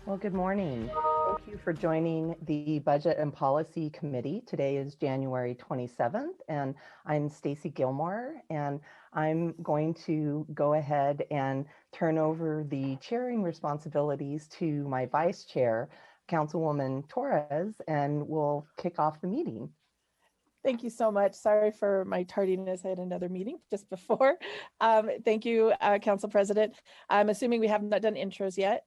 Well, good morning. Thank you for joining the Budget and Policy Committee. Today is January 27th, and I'm Stacy Gilmore, and I'm going to go ahead and turn over the chairing responsibilities to my vice chair, Councilwoman Torres, and we'll kick off the meeting. Thank you so much. Sorry for my tardiness. I had another meeting just before. Thank you, Council President. I'm assuming we have not done intros yet.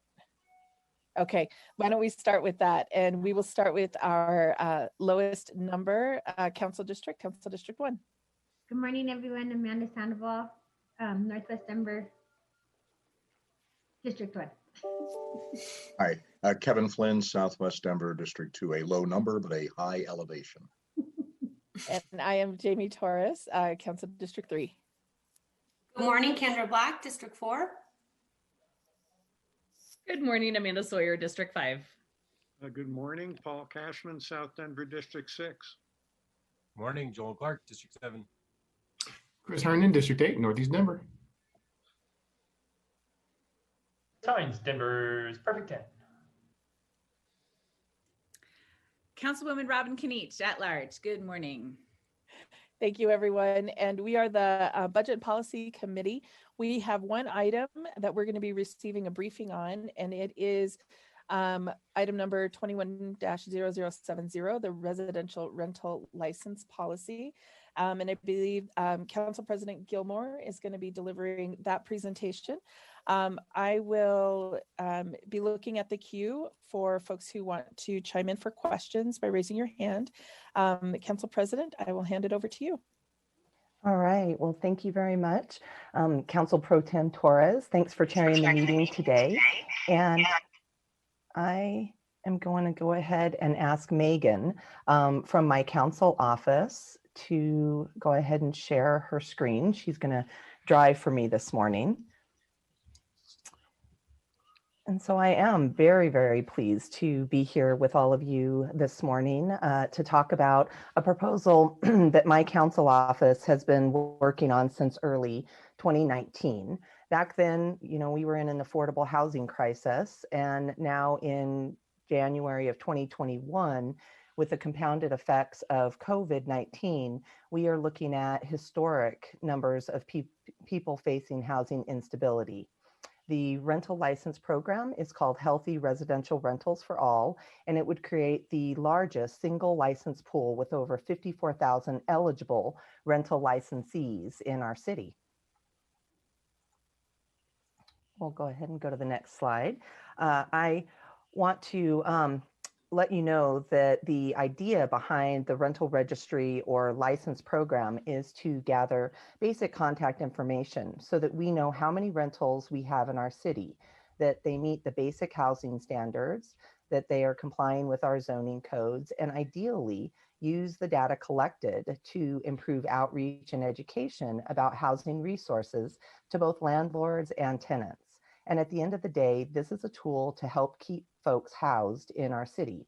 Okay, why don't we start with that? And we will start with our lowest number, Council District 1. Good morning, everyone. Amanda Sandoval, Northwest Denver, District 1. Hi, Kevin Flynn, Southwest Denver, District 2, a low number, but a high elevation. And I am Jamie Torres, Council District 3. Good morning, Kendra Black, District 4. Good morning, Amanda Sawyer, District 5. Good morning, Paul Cashman, South Denver, District 6. Morning, Joel Clark, District 7. Chris Herndon, District 8, Northeast Denver. Times, Denver's Perfect 10. Councilwoman Robin Kniech, at large. Good morning. Thank you, everyone. And we are the Budget and Policy Committee. We have one item that we're going to be receiving a briefing on, and it is item number 21-0070, the residential rental license policy. And I believe Council President Gilmore is going to be delivering that presentation. I will be looking at the queue for folks who want to chime in for questions by raising your hand. Council President, I will hand it over to you. All right. Well, thank you very much. Council Pro Tem Torres, thanks for chairing the meeting today. And I am going to go ahead and ask Megan from my council office to go ahead and share her screen. She's going to drive for me this morning. And so I am very, very pleased to be here with all of you this morning to talk about a proposal that my council office has been working on since early 2019. Back then, we were in an affordable housing crisis, and now in January of 2021, with the compounded effects of COVID-19, we are looking at historic numbers of people facing housing instability. The rental license program is called Healthy Residential Rentals for All, and it would create the largest single license pool with over 54,000 eligible rental licensees in our city. We'll go ahead and go to the next slide. I want to let you know that the idea behind the rental registry or license program is to gather basic contact information so that we know how many rentals we have in our city, that they meet the basic housing standards, that they are complying with our zoning codes, and ideally use the data collected to improve outreach and education about housing resources to both landlords and tenants. And at the end of the day, this is a tool to help keep folks housed in our city.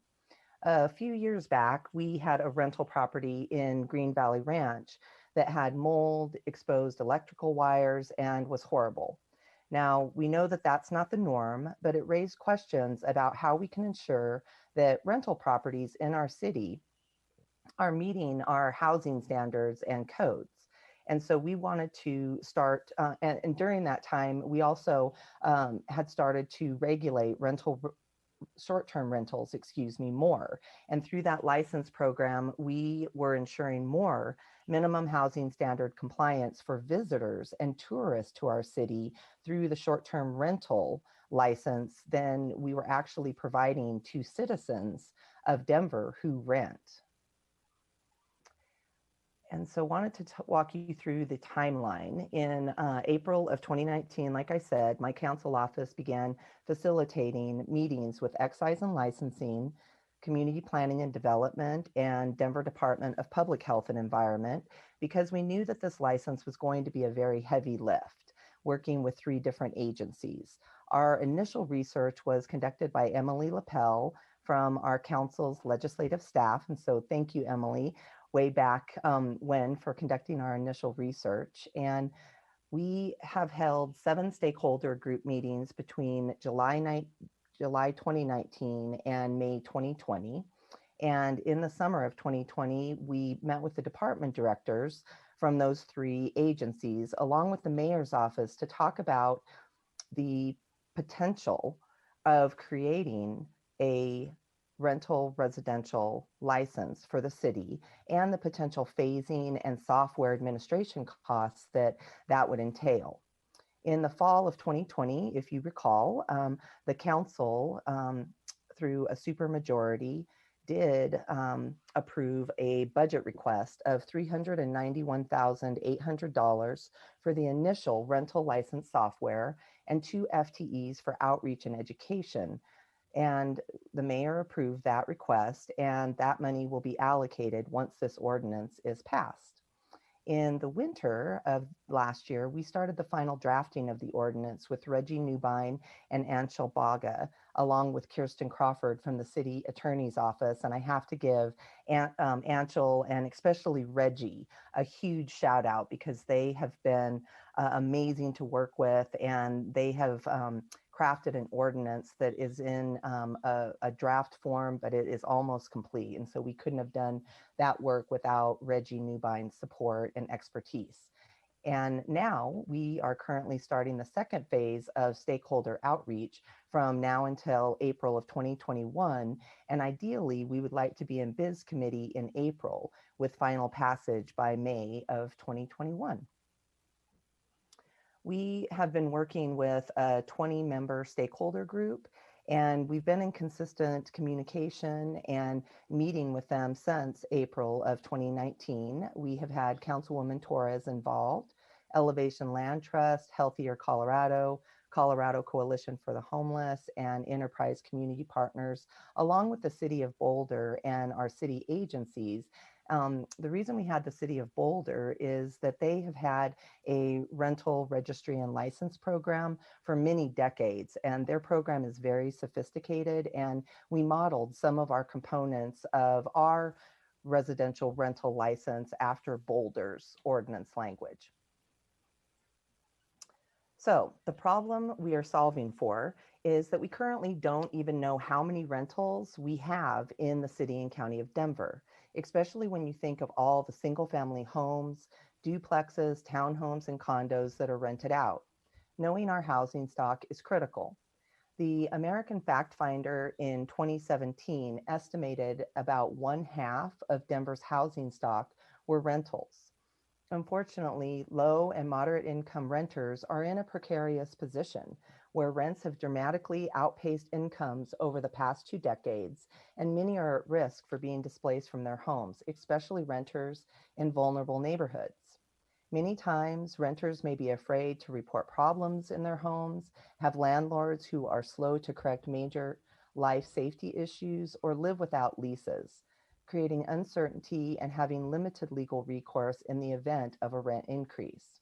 A few years back, we had a rental property in Green Valley Ranch that had mold, exposed electrical wires, and was horrible. Now, we know that that's not the norm, but it raised questions about how we can ensure that rental properties in our city are meeting our housing standards and codes. And so we wanted to start, and during that time, we also had started to regulate short-term rentals, more. And through that license program, we were ensuring more minimum housing standard compliance for visitors and tourists to our city through the short-term rental license than we were actually providing to citizens of Denver who rent. And so wanted to walk you through the timeline. In April of 2019, like I said, my council office began facilitating meetings with excise and licensing, community planning and development, and Denver Department of Public Health and Environment, because we knew that this license was going to be a very heavy lift, working with 3 different agencies. Our initial research was conducted by Emily Lapel from our council's legislative staff. And so thank you, Emily, way back when for conducting our initial research. And we have held 7 stakeholder group meetings between July July 2019 and May 2020. And in the summer of 2020, we met with the department directors from those three agencies, along with the mayor's office, to talk about the potential of creating a rental residential license for the city and the potential phasing and software administration costs that that would entail. In the fall of 2020, if you recall, the council, through a supermajority, did approve a budget request of $391,800 for the initial rental license software and 2 FTEs for outreach and education. And the mayor approved that request, and that money will be allocated once this ordinance is passed. In the winter of last year, we started the final drafting of the ordinance with Reggie Newbine and Anshel Baga, along with Kirsten Crawford from the city attorney's office. And I have to give Anshel and especially Reggie a huge shout out, because they have been amazing to work with, and they have crafted an ordinance that is in a draft form, but it is almost complete. And so we couldn't have done that work without Reggie Newbine's support and expertise. And now we are currently starting the second phase of stakeholder outreach from now until April of 2021. And ideally, we would like to be in biz committee in April with final passage by May of 2021. We have been working with a 20-member stakeholder group, and we've been in consistent communication and meeting with them since April of 2019. We have had Councilwoman Torres involved, Elevation Land Trust, Healthier Colorado, Colorado Coalition for the Homeless, and Enterprise Community Partners, along with the City of Boulder and our city agencies. The reason we had the City of Boulder is that they have had a rental registry and license program for many decades, and their program is very sophisticated, and we modeled some of our components of our residential rental license after Boulder's ordinance language. So the problem we are solving for is that we currently don't even know how many rentals we have in the city and county of Denver, especially when you think of all the single family homes, duplexes, townhomes, and condos that are rented out. Knowing our housing stock is critical. The American Fact Finder in 2017 estimated about 1/2 of Denver's housing stock were rentals. Unfortunately, low and moderate income renters are in a precarious position where rents have dramatically outpaced incomes over the past 2 decades, and many are at risk for being displaced from their homes, especially renters in vulnerable neighborhoods. Many times, renters may be afraid to report problems in their homes, have landlords who are slow to correct major life safety issues, or live without leases, creating uncertainty and having limited legal recourse in the event of a rent increase.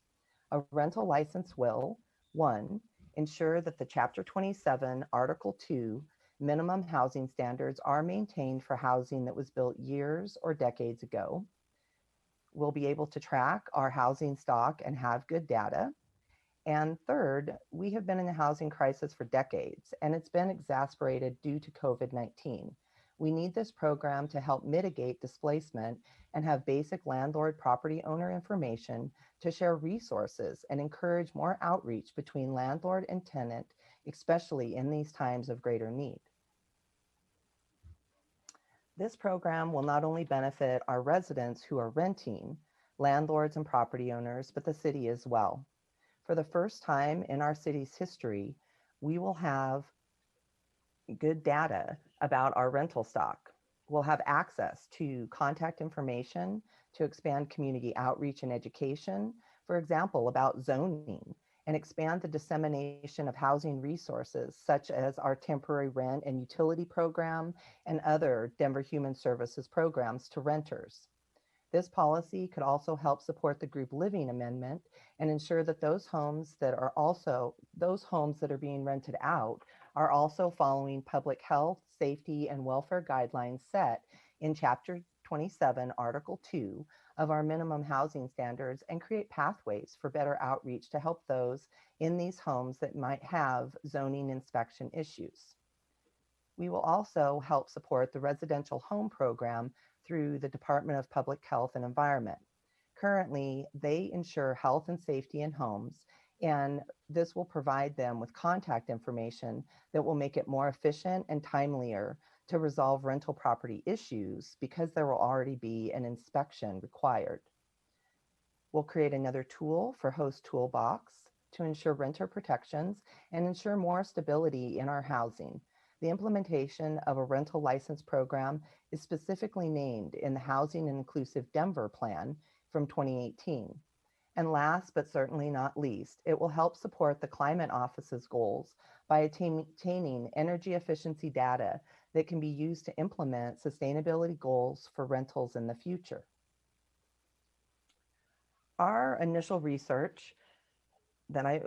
A rental license will, 1, ensure that the Chapter 27, Article 2 minimum housing standards are maintained for housing that was built years or decades ago. We'll be able to track our housing stock and have good data. And third, we have been in a housing crisis for decades, and it's been exacerbated due to COVID-19. We need this program to help mitigate displacement and have basic landlord property owner information to share resources and encourage more outreach between landlord and tenant, especially in these times of greater need. This program will not only benefit our residents who are renting, landlords and property owners, but the city as well. For the first time in our city's history, we will have good data about our rental stock. We'll have access to contact information to expand community outreach and education, for example, about zoning, and expand the dissemination of housing resources such as our temporary rent and utility program and other Denver Human Services programs to renters. This policy could also help support the group living amendment and ensure that those homes that are being rented out are also following public health, safety, and welfare guidelines set in Chapter 27, Article 2 of our minimum housing standards, and create pathways for better outreach to help those in these homes that might have zoning inspection issues. We will also help support the residential home program through the Department of Public Health and Environment. Currently, they ensure health and safety in homes, and this will provide them with contact information that will make it more efficient and timelier to resolve rental property issues because there will already be an inspection required. We'll create another tool for Host Toolbox to ensure renter protections and ensure more stability in our housing. The implementation of a rental license program is specifically named in the Housing and Inclusive Denver Plan from 2018. And last but certainly not least, it will help support the Climate Office's goals by attaining energy efficiency data that can be used to implement sustainability goals for rentals in the future. Our initial research that I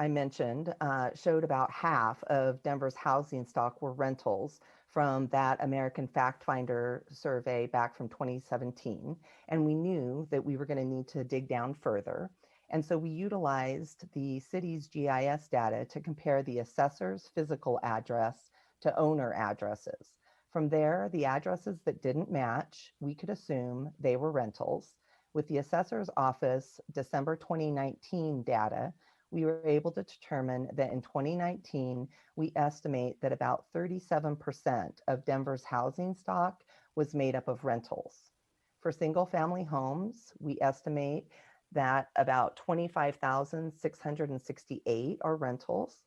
mentioned showed about half of Denver's housing stock were rentals from that American Fact Finder survey back from 2017. And we knew that we were going to need to dig down further. And so we utilized the city's GIS data to compare the assessor's physical address to owner addresses. From there, the addresses that didn't match, we could assume they were rentals. With the assessor's office December 2019 data, we were able to determine that in 2019, we estimate that about 37% of Denver's housing stock was made up of rentals. For single family homes, we estimate that about 25,668 are rentals.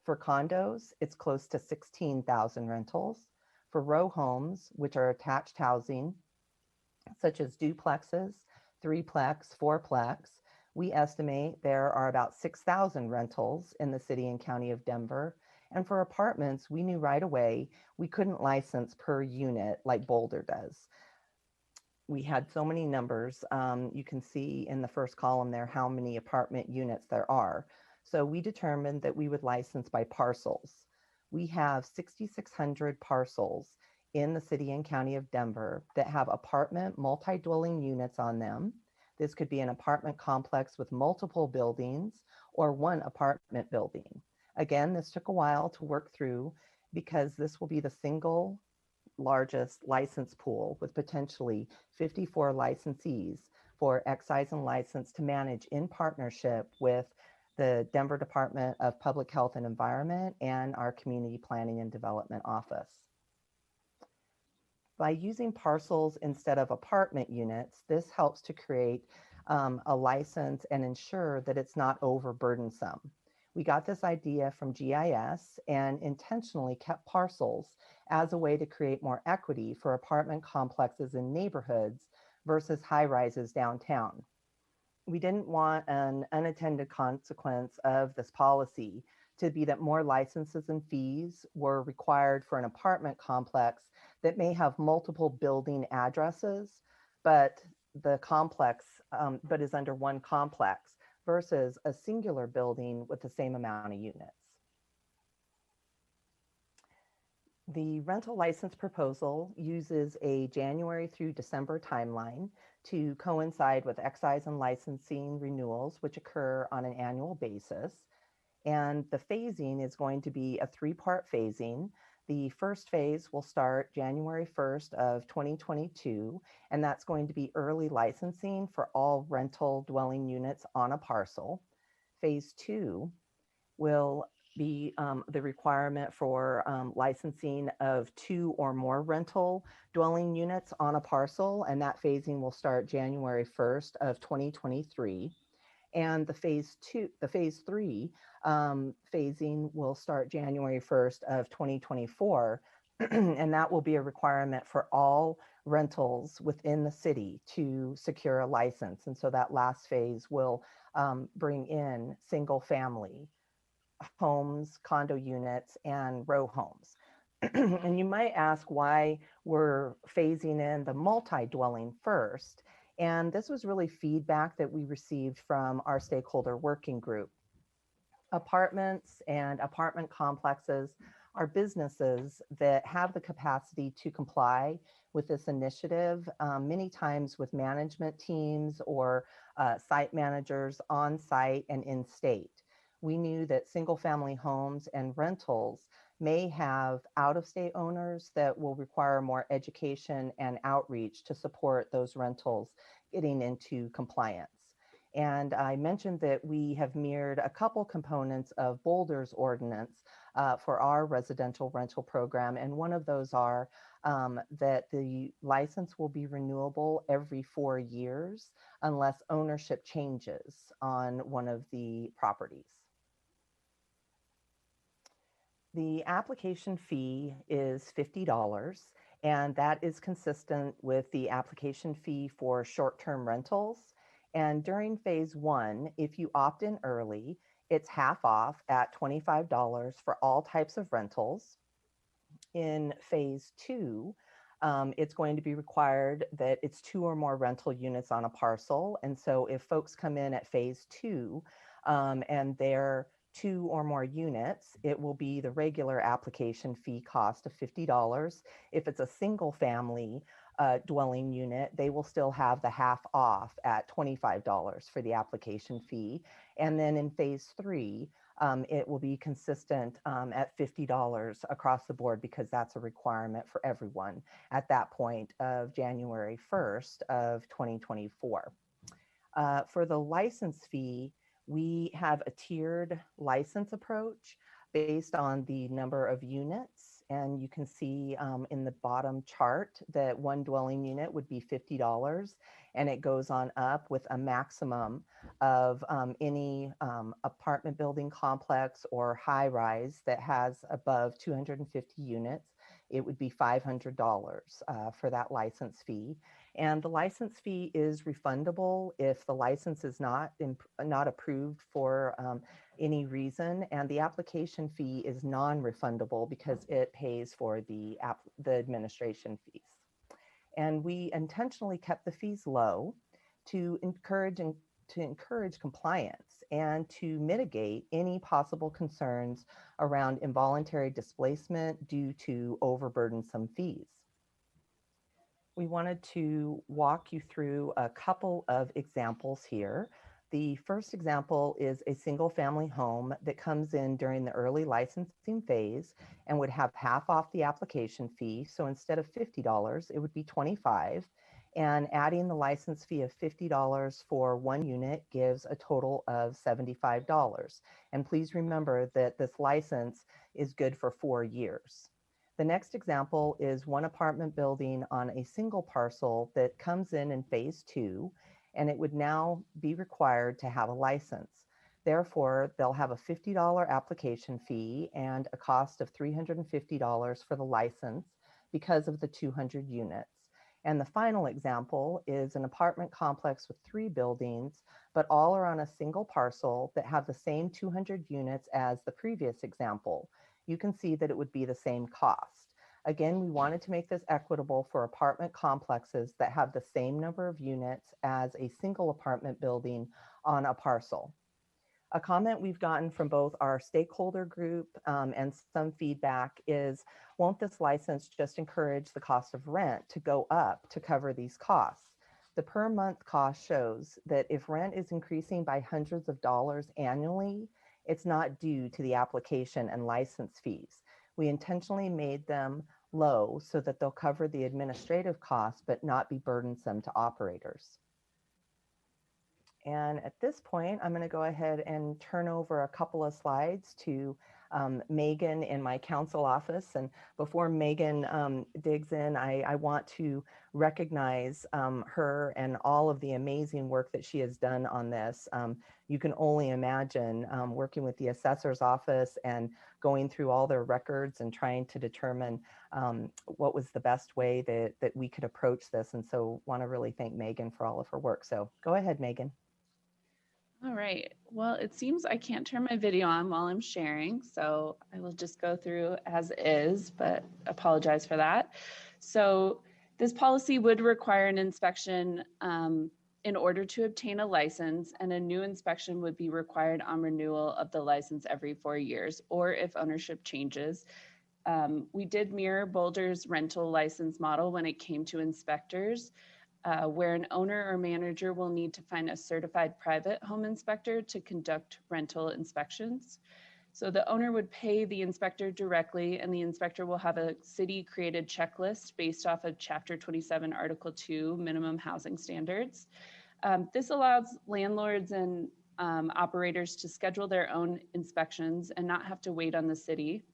For condos, it's close to 16,000 rentals. For row homes, which are attached housing, such as duplexes, threeplex, fourplex, we estimate there are about 6,000 rentals in the city and county of Denver. And for apartments, we knew right away we couldn't license per unit like Boulder does. We had so many numbers. You can see in the first column there how many apartment units there are. So we determined that we would license by parcels. We have 6,600 parcels in the city and county of Denver that have apartment multi-dwelling units on them. This could be an apartment complex with multiple buildings or one apartment building. Again, this took a while to work through because this will be the single largest license pool with potentially 54 licensees for excise and license to manage in partnership with the Denver Department of Public Health and Environment and our Community Planning and Development Office. By using parcels instead of apartment units, this helps to create a license and ensure that it's not overburdensome. We got this idea from GIS and intentionally kept parcels as a way to create more equity for apartment complexes in neighborhoods versus high rises downtown. We didn't want an unintended consequence of this policy to be that more licenses and fees were required for an apartment complex that may have multiple building addresses, but the complex, but is under one complex versus a singular building with the same amount of units. The rental license proposal uses a January through December timeline to coincide with excise and licensing renewals, which occur on an annual basis. And the phasing is going to be a three-part phasing. The first phase will start January 1st of 2022, and that's going to be early licensing for all rental dwelling units on a parcel. Phase 2 will be the requirement for licensing of 2 or more rental dwelling units on a parcel, and that phasing will start January 1st of 2023. And the phase 3 phasing will start January 1st of 2024. And that will be a requirement for all rentals within the city to secure a license. And so that last phase will bring in single family homes, condo units, and row homes. And you might ask why we're phasing in the multi-dwelling first. And this was really feedback that we received from our stakeholder working group. Apartments and apartment complexes are businesses that have the capacity to comply with this initiative, many times with management teams or site managers on site and in state. We knew that single family homes and rentals may have out-of-state owners that will require more education and outreach to support those rentals getting into compliance. And I mentioned that we have mirrored a couple components of Boulder's ordinance for our residential rental program. And one of those are that the license will be renewable every 4 years unless ownership changes on one of the properties. The application fee is $50, and that is consistent with the application fee for short-term rentals. And during phase 1, if you opt in early, it's half off at $25 for all types of rentals. In phase 2, it's going to be required that it's 2 or more rental units on a parcel. And so if folks come in at phase 2 and they're 2 or more units, it will be the regular application fee cost of $50. If it's a single family dwelling unit, they will still have the half off at $25 for the application fee. And then in phase 3, it will be consistent at $50 across the board because that's a requirement for everyone at that point of January 1st of 2024. For the license fee, we have a tiered license approach based on the number of units. And you can see in the bottom chart that one dwelling unit would be $50, and it goes on up with a maximum of any apartment building complex or high rise that has above 250 units. It would be $500 for that license fee. And the license fee is refundable if the license is not approved for any reason, and the application fee is non-refundable because it pays for the administration fees. And we intentionally kept the fees low to encourage compliance and to mitigate any possible concerns around involuntary displacement due to overburdensome fees. We wanted to walk you through a couple of examples here. The first example is a single family home that comes in during the early licensing phase and would have half off the application fee. So instead of $50, it would be $25. And adding the license fee of $50 for one unit gives a total of $75. And please remember that this license is good for 4 years. The next example is one apartment building on a single parcel that comes in phase 2, and it would now be required to have a license. Therefore, they'll have a $50 application fee and a cost of $350 for the license because of the 200 units. And the final example is an apartment complex with 3 buildings, but all are on a single parcel that have the same 200 units as the previous example. You can see that it would be the same cost. Again, we wanted to make this equitable for apartment complexes that have the same number of units as a single apartment building on a parcel. A comment we've gotten from both our stakeholder group and some feedback is, won't this license just encourage the cost of rent to go up to cover these costs? The per month cost shows that if rent is increasing by hundreds of dollars annually, it's not due to the application and license fees. We intentionally made them low so that they'll cover the administrative costs but not be burdensome to operators. And at this point, I'm going to go ahead and turn over a couple of slides to Megan in my council office. And before Megan digs in, I want to recognize her and all of the amazing work that she has done on this. You can only imagine working with the assessor's office and going through all their records and trying to determine what was the best way that we could approach this. And so want to really thank Megan for all of her work. So go ahead, Megan. All right. Well, it seems I can't turn my video on while I'm sharing, so I will just go through as is, but apologize for that. So this policy would require an inspection in order to obtain a license, and a new inspection would be required on renewal of the license every 4 years, or if ownership changes. We did mirror Boulder's rental license model when it came to inspectors. Where an owner or manager will need to find a certified private home inspector to conduct rental inspections. So the owner would pay the inspector directly, and the inspector will have a city-created checklist based off of Chapter 27, Article 2, minimum housing standards. This allows landlords and operators to schedule their own inspections and not have to wait on the city.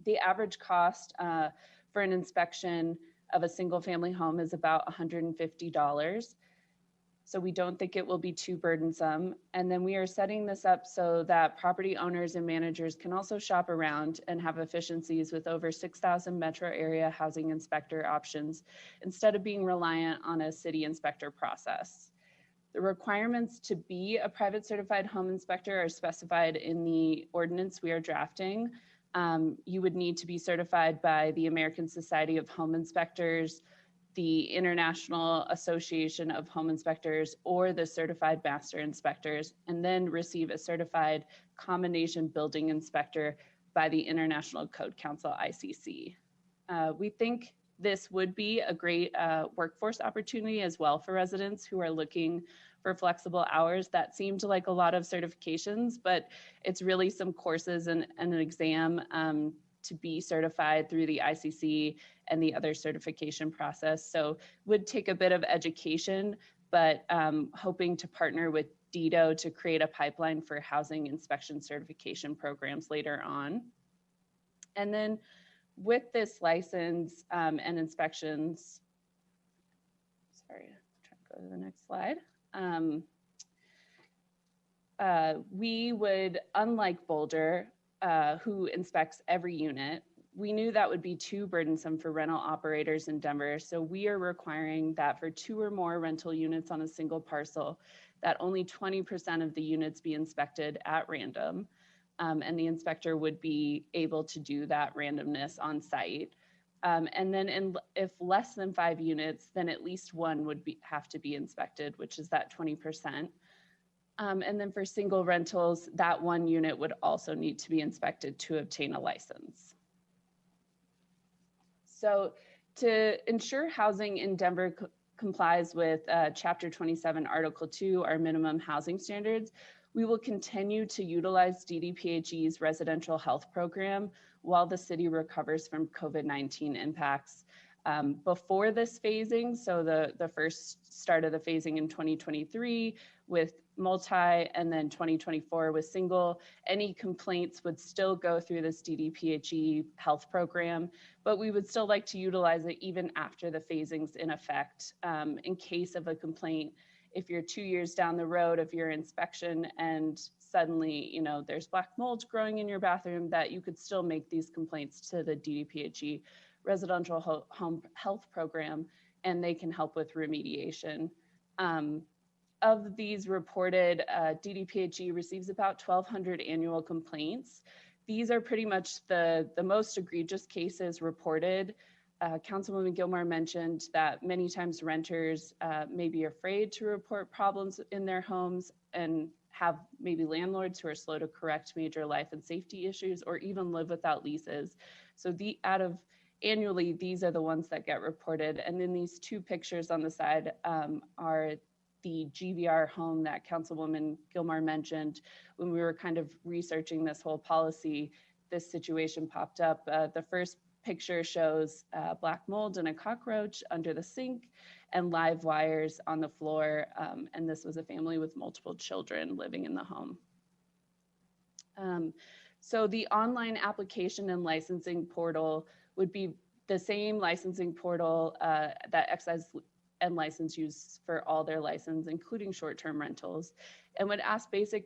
The average cost for an inspection of a single family home is about $150. So we don't think it will be too burdensome. And then we are setting this up so that property owners and managers can also shop around and have efficiencies with over 6,000 metro area housing inspector options instead of being reliant on a city inspector process. The requirements to be a private certified home inspector are specified in the ordinance we are drafting. You would need to be certified by the American Society of Home Inspectors, the International Association of Home Inspectors, or the Certified Master Inspectors, and then receive a certified combination building inspector by the International Code Council, ICC. We think this would be a great workforce opportunity as well for residents who are looking for flexible hours. That seemed like a lot of certifications, but it's really some courses and an exam to be certified through the ICC and the other certification process. So would take a bit of education, but hoping to partner with DEDO to create a pipeline for housing inspection certification programs later on. And then with this license and inspections, sorry, try to go to the next slide. We would, unlike Boulder, who inspects every unit, we knew that would be too burdensome for rental operators in Denver. So we are requiring that for 2 or more rental units on a single parcel, that only 20% of the units be inspected at random. And the inspector would be able to do that randomness on site. And then if less than 5 units, then at least one would have to be inspected, which is that 20%. And then for single rentals, that one unit would also need to be inspected to obtain a license. So to ensure housing in Denver complies with Chapter 27, Article 2, our minimum housing standards, we will continue to utilize DDPHE's residential health program while the city recovers from COVID-19 impacts. Before this phasing, so the first start of the phasing in 2023 with multi, and then 2024 with single, any complaints would still go through this DDPHE health program, but we would still like to utilize it even after the phasing's in effect in case of a complaint. If you're 2 years down the road of your inspection and suddenly, you know, there's black mold growing in your bathroom, that you could still make these complaints to the DDPHE residential home health program, and they can help with remediation. Of these reported, DDPHE receives about 1,200 annual complaints. These are pretty much the most egregious cases reported. Councilwoman Gilmore mentioned that many times renters may be afraid to report problems in their homes and have maybe landlords who are slow to correct major life and safety issues, or even live without leases. So annually, these are the ones that get reported. And then these 2 pictures on the side are the GVR home that Councilwoman Gilmore mentioned. When we were kind of researching this whole policy, this situation popped up. The first picture shows black mold and a cockroach under the sink and live wires on the floor. And this was a family with multiple children living in the home. So the online application and licensing portal would be the same licensing portal that Excise and License use for all their license, including short-term rentals, and would ask basic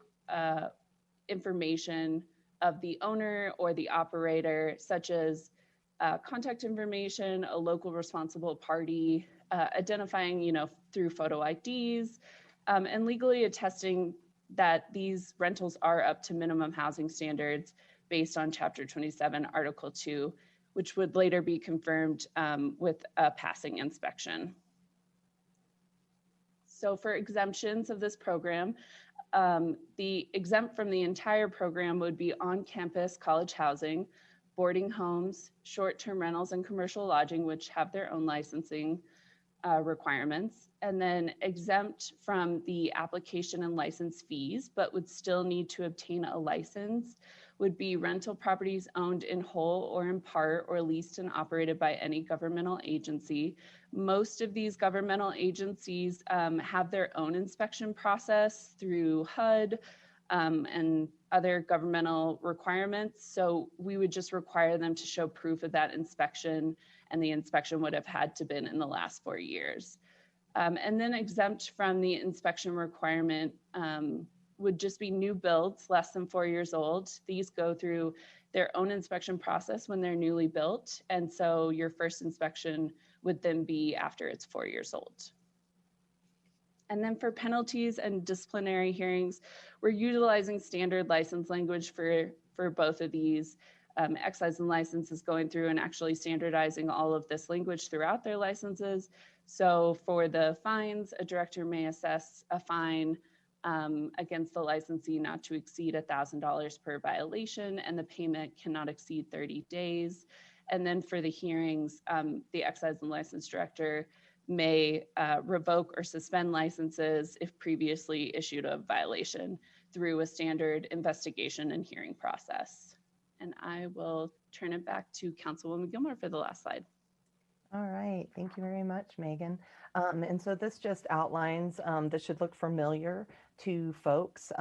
information of the owner or the operator, such as contact information, a local responsible party, identifying, you know, through photo IDs, and legally attesting that these rentals are up to minimum housing standards based on Chapter 27, Article 2, which would later be confirmed with a passing inspection. So for exemptions of this program, the exempt from the entire program would be on-campus college housing, boarding homes, short-term rentals, and commercial lodging, which have their own licensing, requirements, and then exempt from the application and license fees, but would still need to obtain a license, would be rental properties owned in whole or in part or leased and operated by any governmental agency. Most of these governmental agencies have their own inspection process through HUD and other governmental requirements. So we would just require them to show proof of that inspection, and the inspection would have had to been in the last 4 years. And then exempt from the inspection requirement would just be new builds less than 4 years old. These go through their own inspection process when they're newly built. And so your first inspection would then be after it's 4 years old. And then for penalties and disciplinary hearings, we're utilizing standard license language for both of these. Excise and License is going through and actually standardizing all of this language throughout their licenses. So for the fines, a director may assess a fine against the licensee not to exceed $1,000 per violation, and the payment cannot exceed 30 days. And then for the hearings, the Excise and License Director may revoke or suspend licenses if previously issued a violation through a standard investigation and hearing process. And I will turn it back to Councilwoman Gilmore for the last slide. All right, thank you very much, Megan. And so this just outlines, this should look familiar to folks.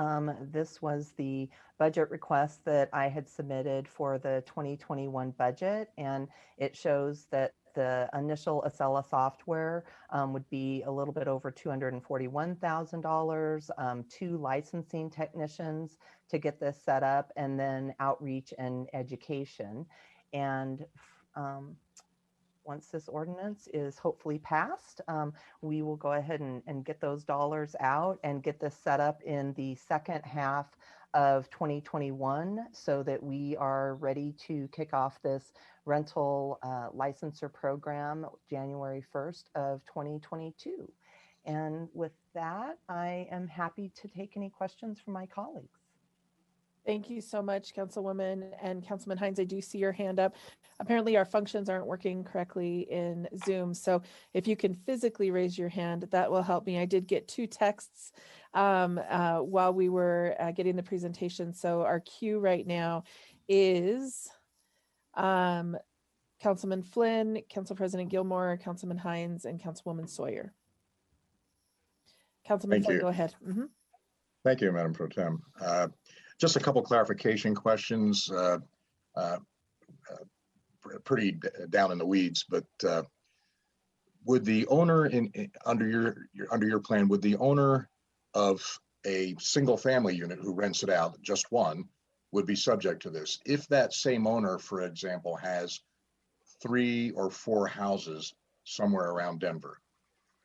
This was the budget request that I had submitted for the 2021 budget, and it shows that the initial Acela software would be a little bit over $241,000, 2 licensing technicians to get this set up, and then outreach and education. And once this ordinance is hopefully passed, we will go ahead and get those dollars out and get this set up in the second half of 2021 so that we are ready to kick off this rental licensor program January 1st of 2022. And with that, I am happy to take any questions from my colleagues. Thank you so much, Councilwoman. And Councilman Hines, I do see your hand up. Apparently our functions aren't working correctly in Zoom. So if you can physically raise your hand, that will help me. I did get 2 texts while we were getting the presentation. So our queue right now is Councilman Flynn, Council President Gilmore, Councilman Hines, and Councilwoman Sawyer. Councilman Flynn, go ahead. Mm-hmm. Thank you, Madam Pro Tem. Just a couple clarification questions, pretty down in the weeds, but would the owner under your plan, would the owner of a single family unit who rents it out, just one, would be subject to this? If that same owner, for example, has 3 or 4 houses somewhere around Denver,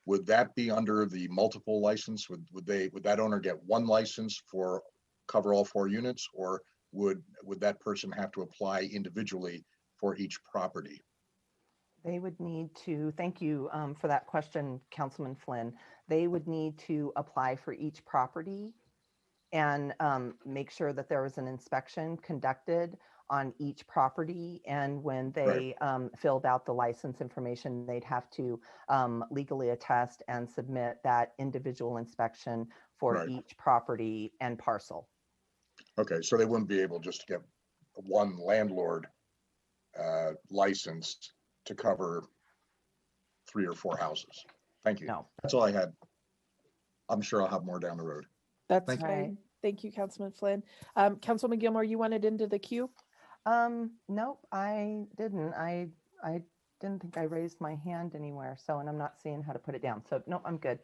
would that be under the multiple license? Would that owner get 1 license for cover all 4 units, or would that person have to apply individually for each property? They would need to, thank you for that question, Councilman Flynn. They would need to apply for each property and make sure that there was an inspection conducted on each property. And when they filled out the license information, they'd have to legally attest and submit that individual inspection for each property and parcel. Okay, so they wouldn't be able just to get 1 landlord license to cover 3 or 4 houses. Thank you. No. That's all I had. I'm sure I'll have more down the road. That's fine. Thank you, Councilman Flynn. Councilwoman Gilmore, you wanted into the queue? Nope, I didn't. I didn't think I raised my hand anywhere. So, and I'm not seeing how to put it down. So, no, I'm good.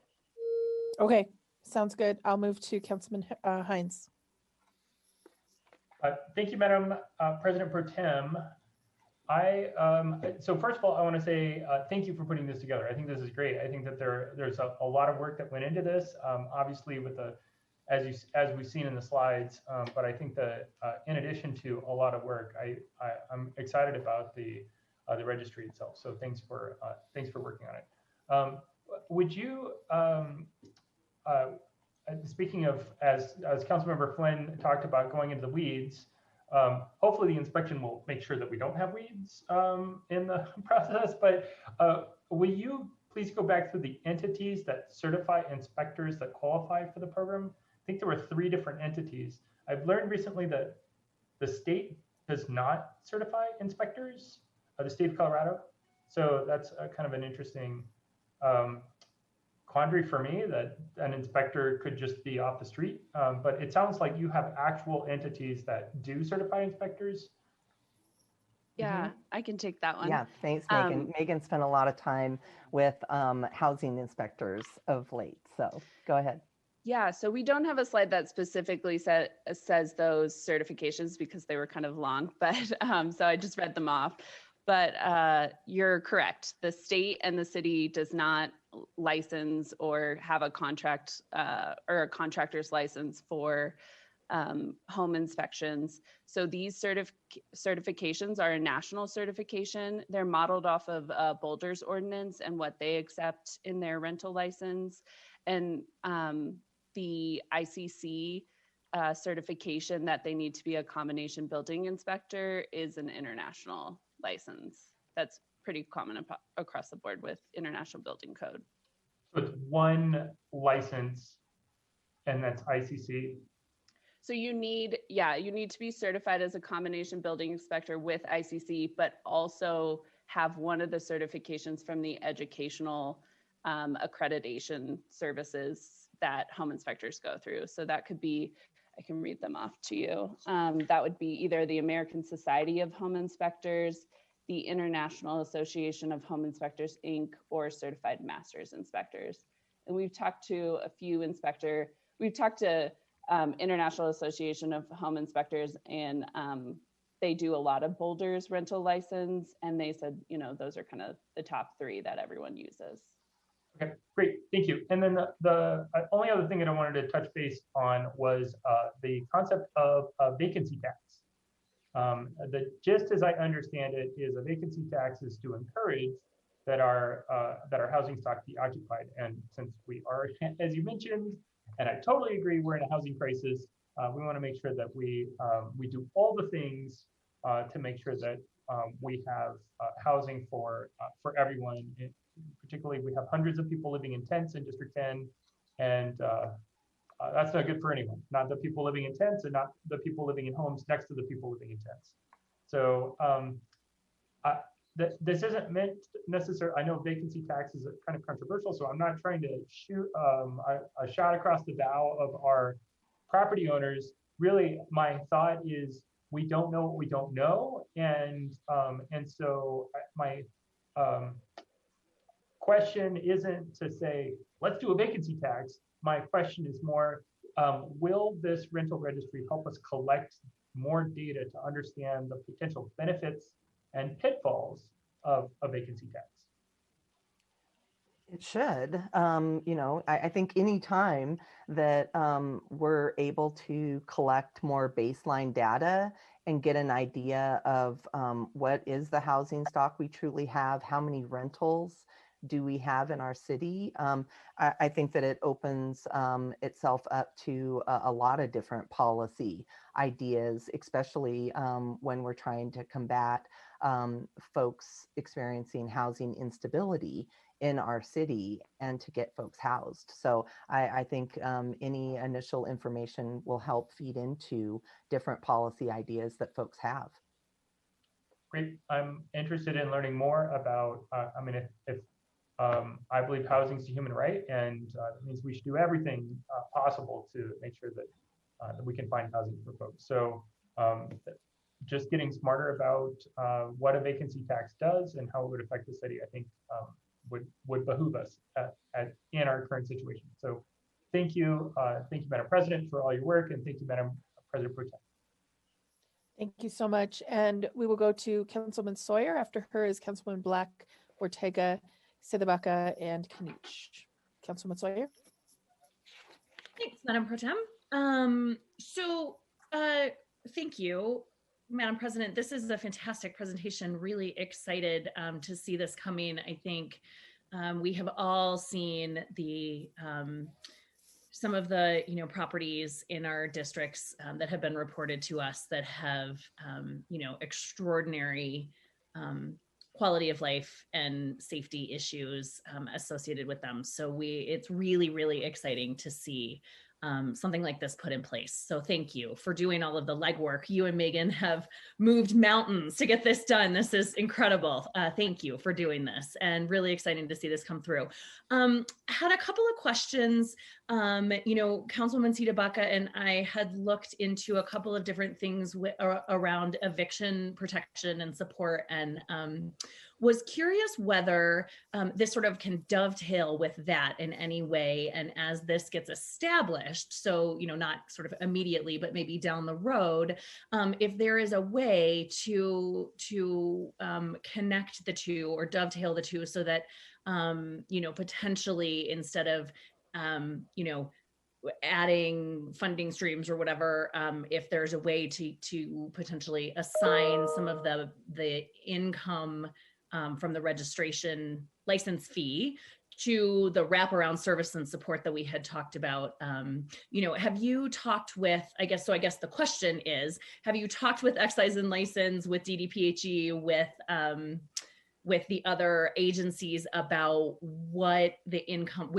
Okay, sounds good. I'll move to Councilman Hines. Thank you, Madam President Pro Tem. So first of all, I want to say thank you for putting this together. I think this is great. I think that there's a lot of work that went into this, obviously with the, as we've seen in the slides, but I think that in addition to a lot of work, I'm excited about the registry itself. So thanks for working on it. Would you, speaking of, as Councilmember Flynn talked about going into the weeds, hopefully the inspection will make sure that we don't have weeds in the process, but will you please go back through the entities that certify inspectors that qualify for the program. I think there were 3 different entities. I've learned recently that the state does not certify inspectors, the state of Colorado. So that's kind of an interesting quandary for me, that an inspector could just be off the street. But it sounds like you have actual entities that do certify inspectors. Yeah, I can take that one. Yeah, thanks, Megan. Megan spent a lot of time with housing inspectors of late, so go ahead. Yeah, so we don't have a slide that specifically says those certifications because they were kind of long, but so I just read them off. But you're correct. The state and the city does not license or have a contract or a contractor's license for home inspections. So these certifications are a national certification. They're modeled off of Boulder's ordinance and what they accept in their rental license. And the ICC certification that they need to be a combination building inspector is an international license. That's pretty common across the board with International Building Code. So it's one license, and that's ICC. So you need to be certified as a combination building inspector with ICC, but also have one of the certifications from the educational accreditation services that home inspectors go through. So that could be, I can read them off to you. That would be either the American Society of Home Inspectors, the International Association of Home Inspectors, Inc., or Certified Masters Inspectors. And we've talked to International Association of Home Inspectors, and they do a lot of Boulder's rental license, and they said, those are kind of the top 3 that everyone uses. Okay, great, thank you. And then the only other thing that I wanted to touch base on was the concept of a vacancy tax. The gist, as I understand it, is a vacancy tax is to encourage that our housing stock be occupied. And since we are, as you mentioned, and I totally agree, we're in a housing crisis, we want to make sure that we do all the things to make sure that we have housing for everyone. Particularly, we have hundreds of people living in tents in District 10, and that's not good for anyone. Not the people living in tents, and not the people living in homes next to the people living in tents. So this isn't meant necessarily. I know vacancy tax is kind of controversial, so I'm not trying to shoot a shot across the bow of our property owners. Really, my thought is we don't know what we don't know, and so my question isn't to say, let's do a vacancy tax. My question is more, will this rental registry help us collect more data to understand the potential benefits and pitfalls of a vacancy tax? It should. I think any time that we're able to collect more baseline data and get an idea of what is the housing stock we truly have, how many rentals do we have in our city, I think that it opens itself up to a lot of different policy ideas, especially when we're trying to combat folks experiencing housing instability in our city and to get folks housed. So I think any initial information will help feed into different policy ideas that folks have. Great. I'm interested in learning more about, if I believe housing is a human right, and it means we should do everything possible to make sure that we can find housing for folks. So just getting smarter about what a vacancy tax does and how it would affect the city, I think would behoove us in our current situation. So thank you, Madam President, for all your work, and thank you, Madam President Pro Tem. Thank you so much. And we will go to Councilman Sawyer. After her is Councilman Black, Ortega, Sidabaca, and Canich. Councilman Sawyer. Thanks, Madam Pro Tem. Thank you, Madam President. This is a fantastic presentation. Really excited to see this coming. I think we have all seen the some of the properties in our districts that have been reported to us that have extraordinary quality of life and safety issues associated with them. So it's really, really exciting to see something like this put in place. So thank you for doing all of the legwork. You and Megan have moved mountains to get this done. This is incredible. Thank you for doing this, and really exciting to see this come through. Had a couple of questions. Councilwoman Sita Baca and I had looked into a couple of different things around eviction protection and support, and was curious whether this sort of can dovetail with that in any way. And as this gets established, so, not sort of immediately, but maybe down the road, if there is a way to connect the two or dovetail the two so that, potentially instead of, adding funding streams or whatever, if there's a way to potentially assign some of the income from the registration license fee to the wraparound service and support that we had talked about. Have you talked with, I guess the question is, have you talked with Excise and License, with DDPHE, with the other agencies about where the income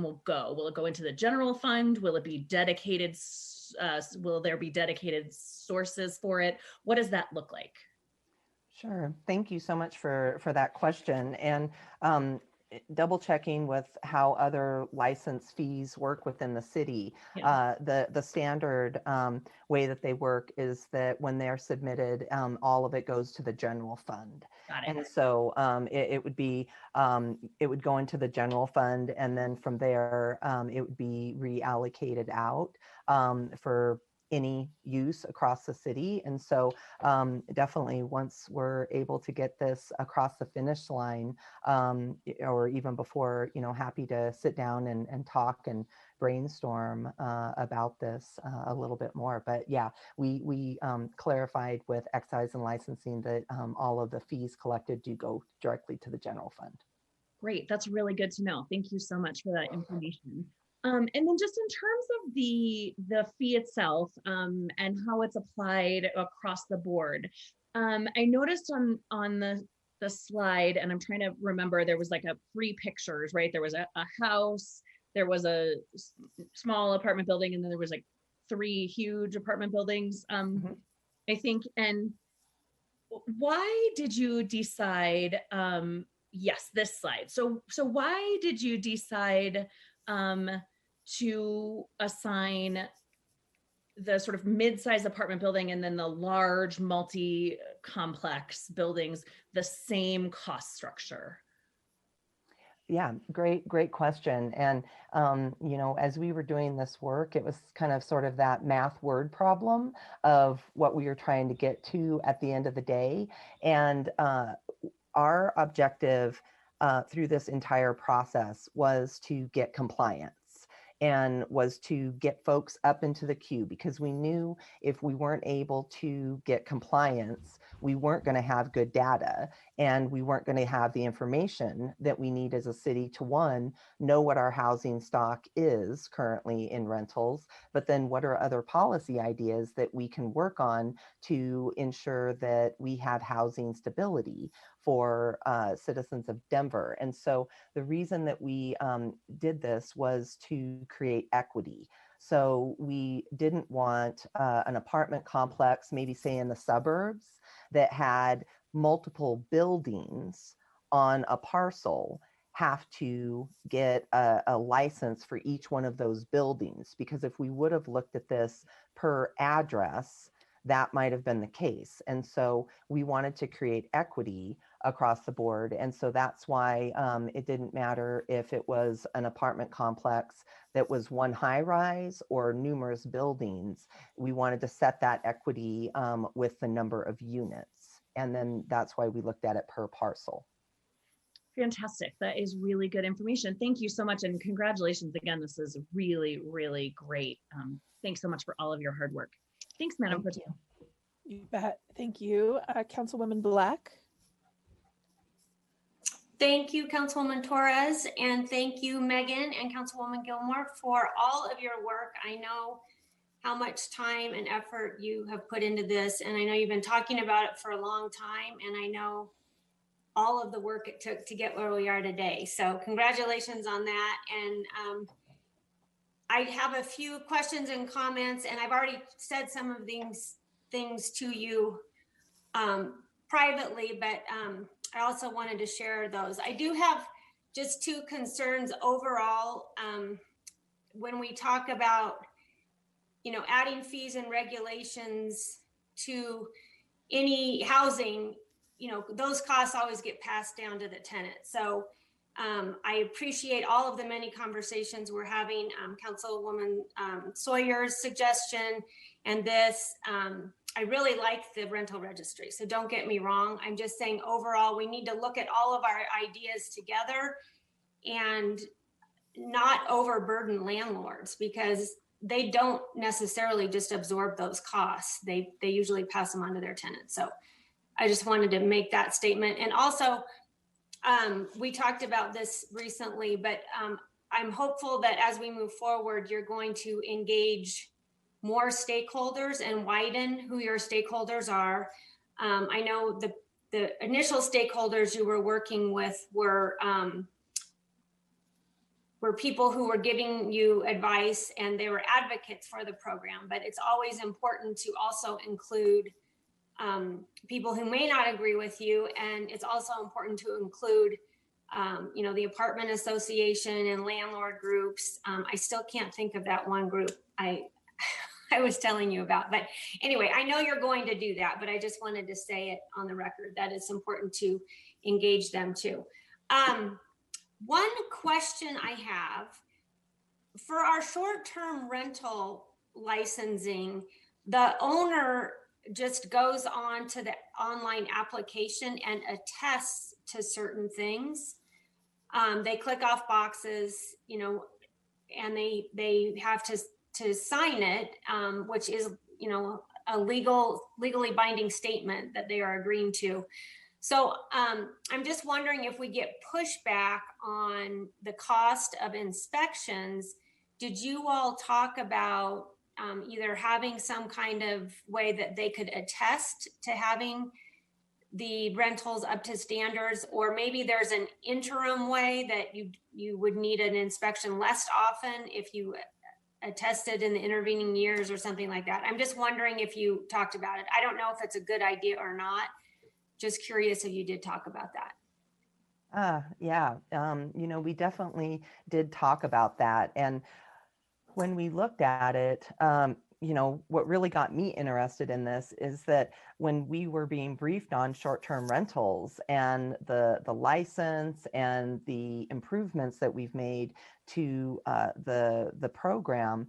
will go? Will it go into the general fund? Will it be dedicated? Will there be dedicated sources for it? What does that look like? Sure. Thank you so much for that question. And double checking with how other license fees work within the city. Yeah. The standard way that they work is that when they're submitted, all of it goes to the general fund. Got it. And so it would go into the general fund, and then from there it would be reallocated out for any use across the city. And so definitely once we're able to get this across the finish line, or even before, happy to sit down and talk and brainstorm about this a little bit more. But yeah, we clarified with Excise and Licensing that all of the fees collected do go directly to the general fund. Great, that's really good to know. Thank you so much for that information. And then just in terms of the fee itself and how it's applied across the board, I noticed on the slide, and I'm trying to remember, there was like 3 pictures, right? There was a house, there was a small apartment building, and then there was like 3 huge apartment buildings, I think. And why did you decide, yes, this slide. So why did you decide to assign the sort of mid-sized apartment building and then the large multi-complex buildings the same cost structure? Yeah, great question. And, as we were doing this work, it was kind of sort of that math word problem of what we were trying to get to at the end of the day. And our objective through this entire process was to get compliance, and was to get folks up into the queue, because we knew if we weren't able to get compliance, we weren't going to have good data, and we weren't going to have the information that we need as a city to, one, know what our housing stock is currently in rentals, but then what are other policy ideas that we can work on to ensure that we have housing stability for citizens of Denver. And so the reason that we did this was to create equity. So we didn't want an apartment complex, maybe say in the suburbs, that had multiple buildings on a parcel have to get a license for each one of those buildings. Because if we would have looked at this per address, that might have been the case. And so we wanted to create equity across the board. And so that's why it didn't matter if it was an apartment complex that was one high rise or numerous buildings. We wanted to set that equity with the number of units. And then that's why we looked at it per parcel. Fantastic. That is really good information. Thank you so much. And congratulations again. This is really, really great. Thanks so much for all of your hard work. Thanks, Madam President. You bet. Thank you. Councilwoman Black. Thank you, Councilwoman Torres, and thank you, Megan and Councilwoman Gilmore, for all of your work. I know how much time and effort you have put into this, and I know you've been talking about it for a long time, and I know all of the work it took to get where we are today. So congratulations on that. And I have a few questions and comments, and I've already said some of these things to you privately, but I also wanted to share those. I do have just two concerns overall. When we talk about, adding fees and regulations to any housing, those costs always get passed down to the tenant. So I appreciate all of the many conversations we're having, Councilwoman Sawyer's suggestion and this. I really like the rental registry, so don't get me wrong. I'm just saying overall, we need to look at all of our ideas together and not overburden landlords, because they don't necessarily just absorb those costs. They usually pass them on to their tenants. So I just wanted to make that statement. And also, we talked about this recently, but I'm hopeful that as we move forward, you're going to engage more stakeholders and widen who your stakeholders are. I know the initial stakeholders you were working with were people who were giving you advice, and they were advocates for the program, but it's always important to also include people who may not agree with you. And it's also important to include, the apartment association and landlord groups. I still can't think of that one group I was telling you about, but anyway, I know you're going to do that, but I just wanted to say it on the record that it's important to engage them too. One question I have for our short-term rental licensing, the owner just goes on to the online application and attests to certain things. They click off boxes, and they have to sign it, which is, a legally binding statement that they are agreeing to. So I'm just wondering if we get pushback on the cost of inspections. Did you all talk about either having some kind of way that they could attest to having the rentals up to standards, or maybe there's an interim way that you would need an inspection less often if you attested in the intervening years or something like that? I'm just wondering if you talked about it. I don't know if it's a good idea or not. Just curious if you did talk about that. Yeah, we definitely did talk about that. And when we looked at it, what really got me interested in this is that when we were being briefed on short-term rentals and the license and the improvements that we've made to the program,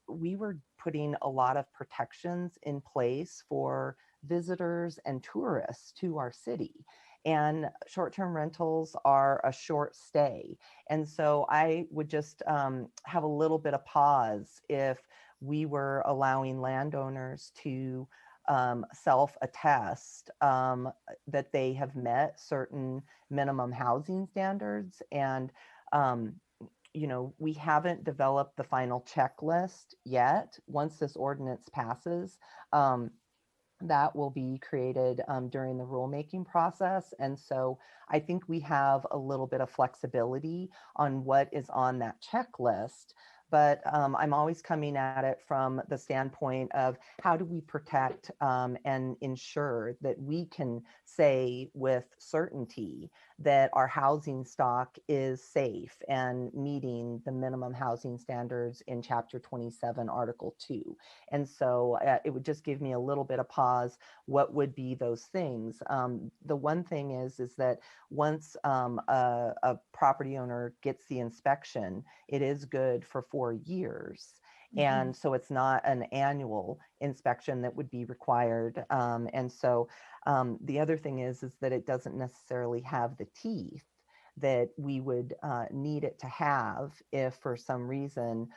we were putting a lot of protections in place for visitors and tourists to our city. And short-term rentals are a short stay. And so I would just have a little bit of pause if we were allowing landowners to self-attest that they have met certain minimum housing standards. And we haven't developed the final checklist yet. Once this ordinance passes, that will be created during the rulemaking process. And so I think we have a little bit of flexibility on what is on that checklist. But I'm always coming at it from the standpoint of how do we protect and ensure that we can say with certainty that our housing stock is safe and meeting the minimum housing standards in Chapter 27, Article 2. And so it would just give me a little bit of pause. What would be those things? The one thing is that once a property owner gets the inspection, it is good for 4 years. And so it's not an annual inspection that would be required. And so the other thing is that it doesn't necessarily have the teeth that we would need it to have if for some reason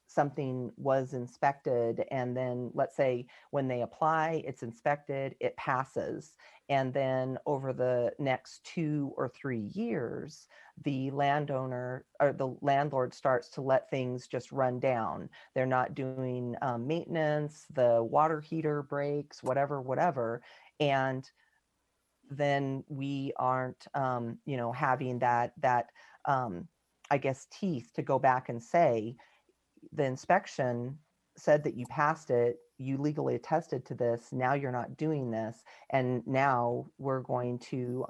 something was inspected, and then let's say when they apply, it's inspected, it passes, and then over the next 2 or 3 years, the landowner or the landlord starts to let things just run down. They're not doing maintenance, the water heater breaks, whatever. And then we aren't, having that I guess, teeth to go back and say, the inspection said that you passed it, you legally attested to this, now you're not doing this, and now we're going to,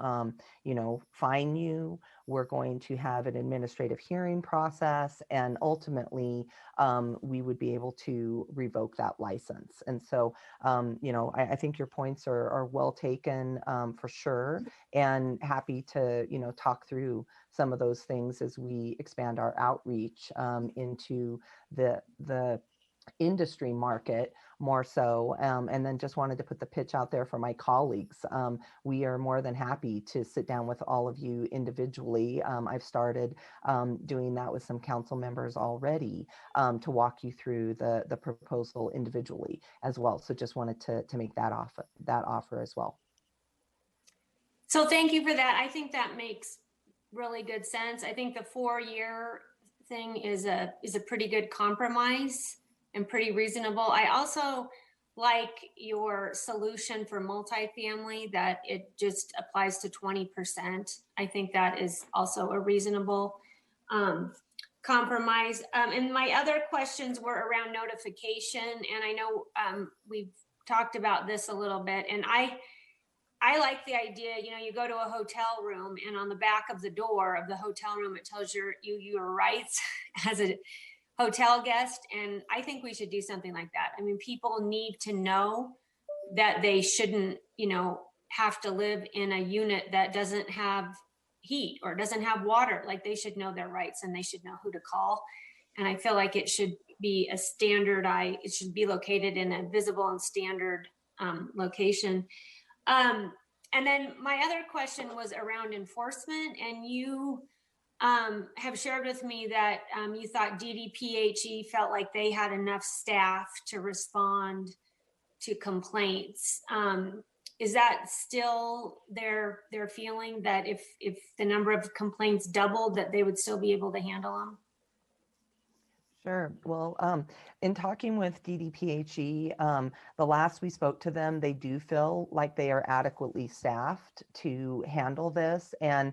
fine you, we're going to have an administrative hearing process, and ultimately, we would be able to revoke that license. And so, I think your points are well taken, for sure, and happy to, talk through some of those things as we expand our outreach into the industry market more so. And then just wanted to put the pitch out there for my colleagues. We are more than happy to sit down with all of you individually. I've started doing that with some council members already to walk you through the proposal individually as well. So just wanted to make that offer as well. So thank you for that. I think that makes really good sense. I think the 4-year thing is a pretty good compromise and pretty reasonable. I also like your solution for multifamily, that it just applies to 20%. I think that is also a reasonable compromise. And my other questions were around notification. And I know we've talked about this a little bit, and I like the idea, you go to a hotel room and on the back of the door of the hotel room, it tells you your rights as a hotel guest. And I think we should do something like that. I mean, people need to know that they shouldn't, have to live in a unit that doesn't have heat or doesn't have water. Like, they should know their rights and they should know who to call. And I feel like it should be it should be located in a visible and standard location. And then my other question was around enforcement, and you have shared with me that you thought DDPHE felt like they had enough staff to respond to complaints. Is that still their feeling, that if the number of complaints doubled, that they would still be able to handle them? Sure. Well, in talking with DDPHE, the last we spoke to them, they do feel like they are adequately staffed to handle this. And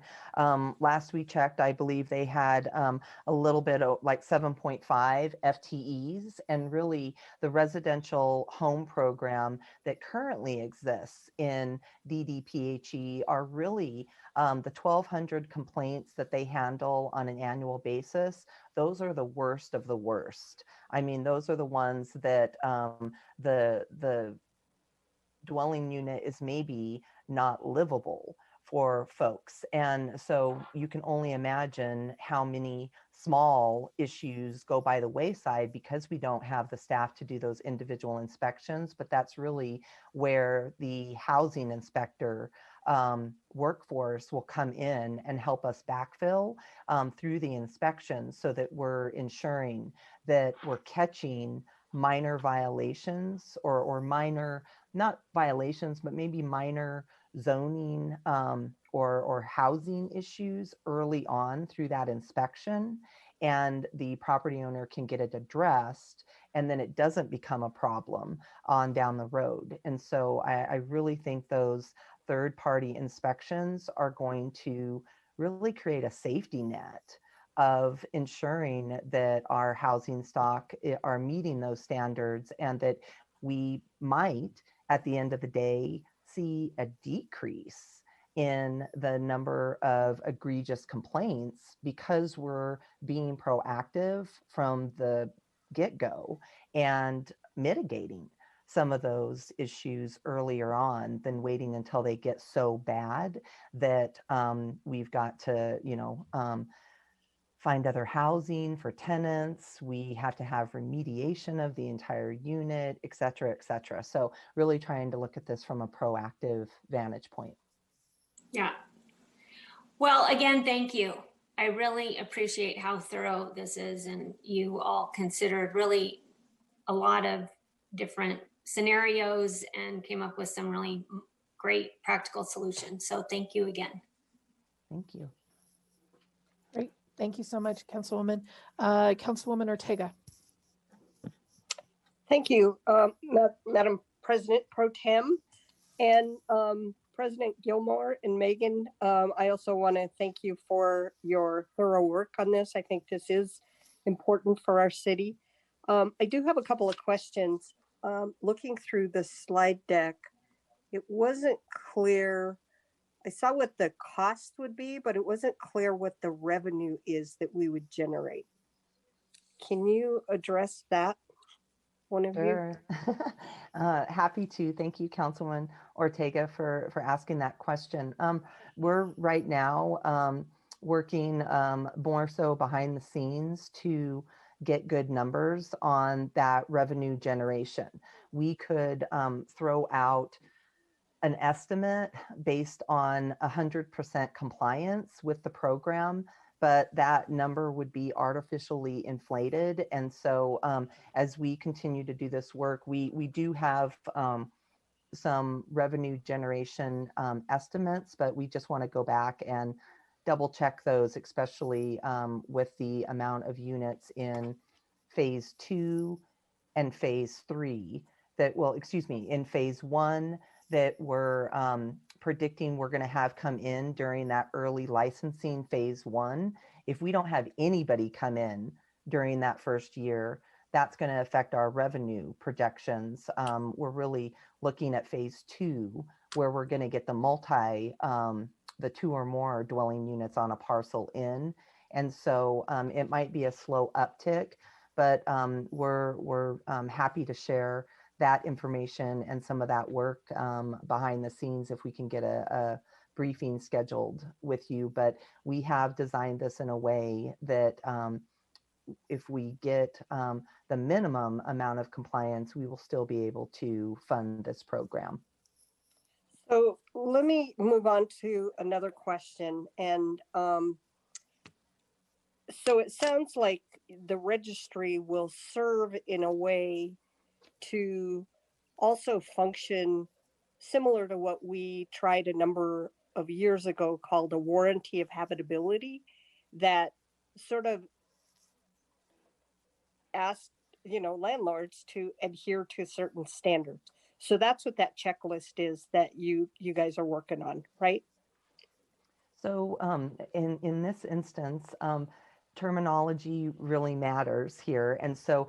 last we checked, I believe they had a little bit of like 7.5 FTEs. And really, the residential home program that currently exists in DDPHE are really the 1,200 complaints that they handle on an annual basis. Those are the worst of the worst. I mean, those are the ones that the dwelling unit is maybe not livable for folks. And so you can only imagine how many small issues go by the wayside because we don't have the staff to do those individual inspections. But that's really where the housing inspector workforce will come in and help us backfill through the inspections, so that we're ensuring that we're catching minor violations or minor, not violations, but maybe minor zoning or housing issues early on through that inspection, and the property owner can get it addressed, and then it doesn't become a problem on down the road. And so I really think those third-party inspections are going to really create a safety net of ensuring that our housing stock are meeting those standards, and that we might, at the end of the day, see a decrease in the number of egregious complaints because we're being proactive from the get-go and mitigating some of those issues earlier on than waiting until they get so bad that we've got to, find other housing for tenants. We have to have remediation of the entire unit, et cetera, et cetera. So really trying to look at this from a proactive vantage point. Yeah. Well, again, thank you. I really appreciate how thorough this is, and you all considered really a lot of different scenarios and came up with some really great practical solutions. So thank you again. Thank you. Great. Thank you so much, Councilwoman. Councilwoman Ortega. Thank you, Madam President Pro Tem. And President Gilmore and Megan. I also want to thank you for your thorough work on this. I think this is important for our city. I do have a couple of questions. Looking through the slide deck, it wasn't clear. I saw what the cost would be, but it wasn't clear what the revenue is that we would generate. Can you address that? One of you? Sure. Happy to. Thank you, Councilman Ortega, for asking that question. We're right now working more so behind the scenes to get good numbers on that revenue generation. We could throw out an estimate based on 100% compliance with the program, but that number would be artificially inflated. And so as we continue to do this work, we do have some revenue generation estimates, but we just want to go back and double check those, especially with the amount of units in phase 2 and phase 3 that, well, excuse me, in phase 1 that we're predicting we're going to have come in during that early licensing phase 1. If we don't have anybody come in during that first year, that's going to affect our revenue projections. We're really looking at phase 2, where we're going to get the 2 or more dwelling units on a parcel in. And so it might be a slow uptick, but we're happy to share that information and some of that work behind the scenes if we can get a briefing scheduled with you. But we have designed this in a way that if we get the minimum amount of compliance, we will still be able to fund this program. So let me move on to another question. And so it sounds like the registry will serve in a way to also function similar to what we tried a number of years ago called a warranty of habitability, that sort of asked, landlords to adhere to certain standards. So that's what that checklist is that you guys are working on, right? So in this instance, terminology really matters here. And so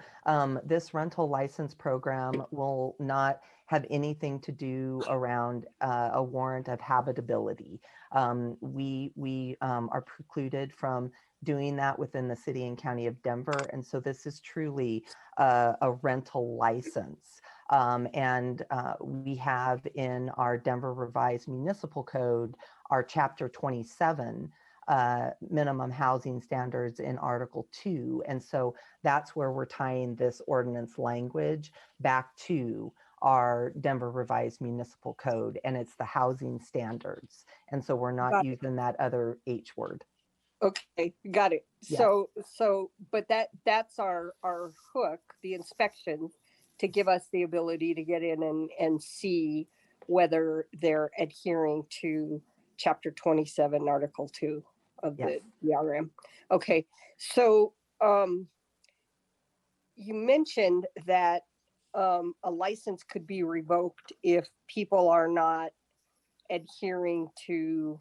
this rental license program will not have anything to do around a warrant of habitability. We are precluded from doing that within the city and county of Denver. And so this is truly a rental license. And we have in our Denver Revised Municipal Code, our Chapter 27, minimum housing standards in Article 2. And so that's where we're tying this ordinance language back to our Denver Revised Municipal Code, and it's the housing standards. And so we're not using that other H word. Okay, got it. Yes. But that's our hook, the inspection, to give us the ability to get in and see whether they're adhering to Chapter 27, Article 2 of the DRM. Okay, so you mentioned that a license could be revoked if people are not adhering to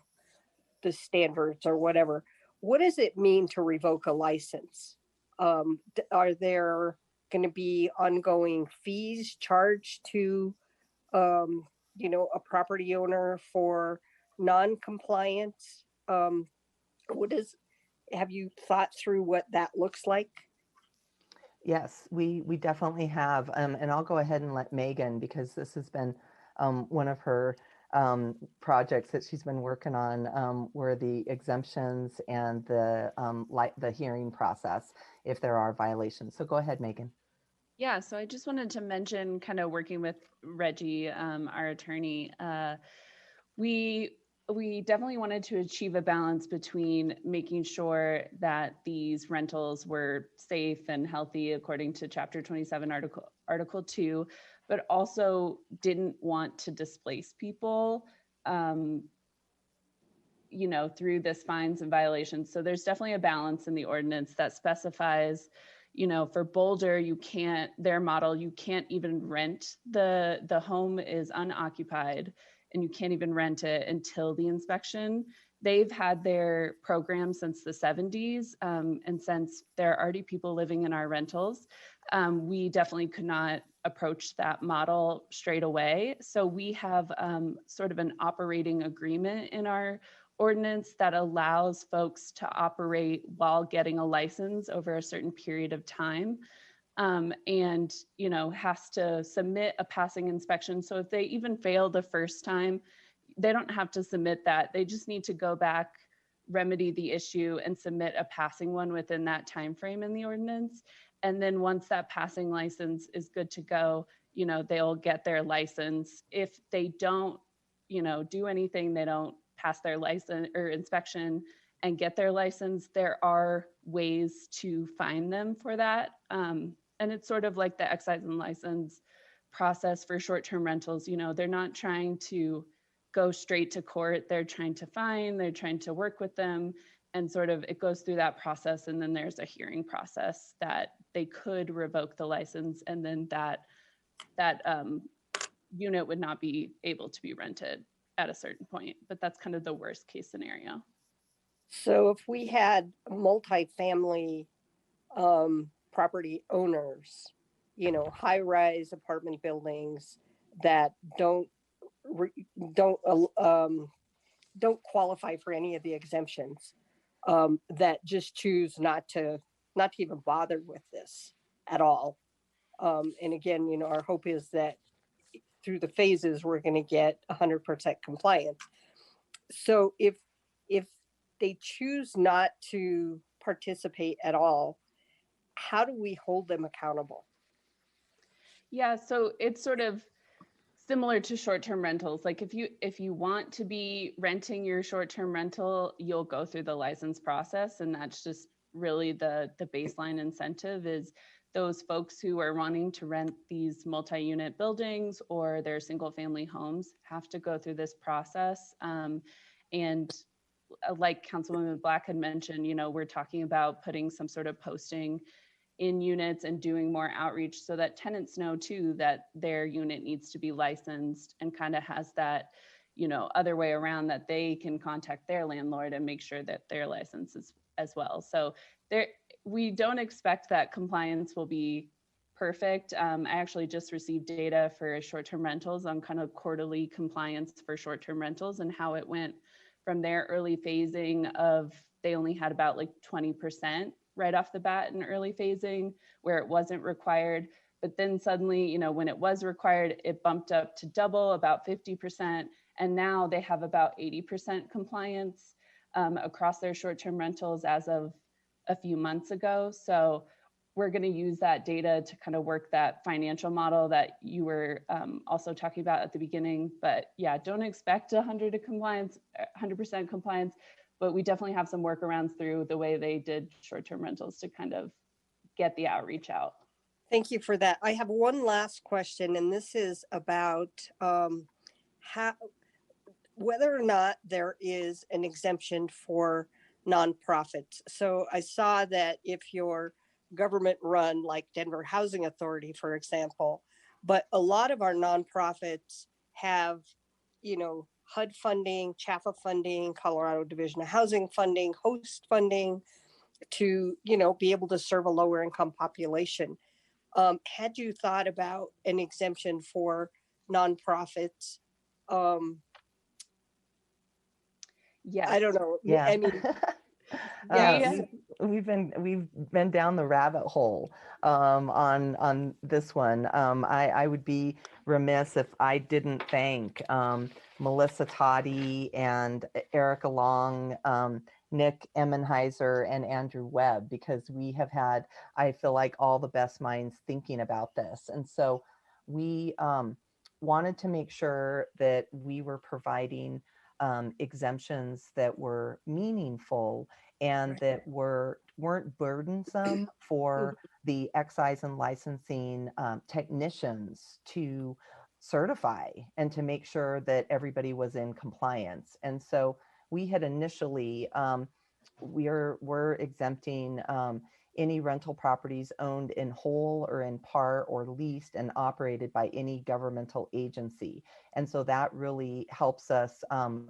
the standards or whatever. What does it mean to revoke a license? Are there going to be ongoing fees charged to, a property owner for non-compliance? Have you thought through what that looks like? Yes, we definitely have. And I'll go ahead and let Megan, because this has been one of her projects that she's been working on, were the exemptions and the hearing process if there are violations. So go ahead, Megan. Yeah, so I just wanted to mention, kind of working with Reggie, our attorney, we definitely wanted to achieve a balance between making sure that these rentals were safe and healthy according to Chapter 27, Article 2, but also didn't want to displace people, through this fines and violations. So there's definitely a balance in the ordinance that specifies, for Boulder, their model, you can't even rent, the home is unoccupied. and you can't even rent it until the inspection. They've had their program since the 70s, and since there are already people living in our rentals, we definitely could not approach that model straight away. So we have sort of an operating agreement in our ordinance that allows folks to operate while getting a license over a certain period of time. And, you know, has to submit a passing inspection. So if they even fail the first time, they don't have to submit that. They just need to go back, remedy the issue, and submit a passing one within that time frame in the ordinance. And then once that passing license is good to go, you know, they'll get their license. If they don't, you know, do anything, they don't pass their license or inspection and get their license, there are ways to fine them for that. And it's sort of like the excise and license process for short-term rentals. You know, they're not trying to go straight to court. They're trying to fine, they're trying to work with them, and sort of it goes through that process. And then there's a hearing process that they could revoke the license, and then that unit would not be able to be rented at a certain point. But that's kind of the worst case scenario. So if we had multifamily property owners, you know, high-rise apartment buildings that don't qualify for any of the exemptions, that just choose not to even bother with this at all. And again, you know, our hope is that through the phases, we're going to get 100% compliance. So if they choose not to participate at all, how do we hold them accountable? Yeah, so it's sort of similar to short-term rentals. Like if you want to be renting your short-term rental, you'll go through the license process, and that's just really the baseline incentive is those folks who are wanting to rent these multi-unit buildings or their single-family homes have to go through this process. And like Councilwoman Black had mentioned, you know, we're talking about putting some sort of posting in units and doing more outreach so that tenants know too that their unit needs to be licensed, and kind of has that, you know, other way around that they can contact their landlord and make sure that their license is as well. So we don't expect that compliance will be perfect. I actually just received data for short-term rentals on kind of quarterly compliance for short-term rentals and how it went from their early phasing of they only had about like 20% right off the bat in early phasing where it wasn't required. But then suddenly, you know, when it was required, it bumped up to double, about 50%. And now they have about 80% compliance across their short-term rentals as of a few months ago. So we're going to use that data to kind of work that financial model that you were also talking about at the beginning. But yeah, don't expect 100% compliance, but we definitely have some workarounds through the way they did short-term rentals to kind of get the outreach out. Thank you for that. I have one last question, and this is about whether or not there is an exemption for nonprofits. So I saw that if you're government run, like Denver Housing Authority, for example, but a lot of our nonprofits have, you know, HUD funding, CHAFA funding, Colorado Division of Housing funding, host funding to, you know, be able to serve a lower income population. Had you thought about an exemption for nonprofits? Yes. I don't know. Yeah. I mean, we've been down the rabbit hole on this one. I would be remiss if I didn't thank Melissa Toddy and Erica Long, Nick Emmenheiser, and Andrew Webb, because we have had, I feel like, all the best minds thinking about this. And so we wanted to make sure that we were providing exemptions that were meaningful and that weren't burdensome for the excise and licensing technicians to certify and to make sure that everybody was in compliance. And so we had initially, we're exempting any rental properties owned in whole or in part or leased and operated by any governmental agency. And so that really helps us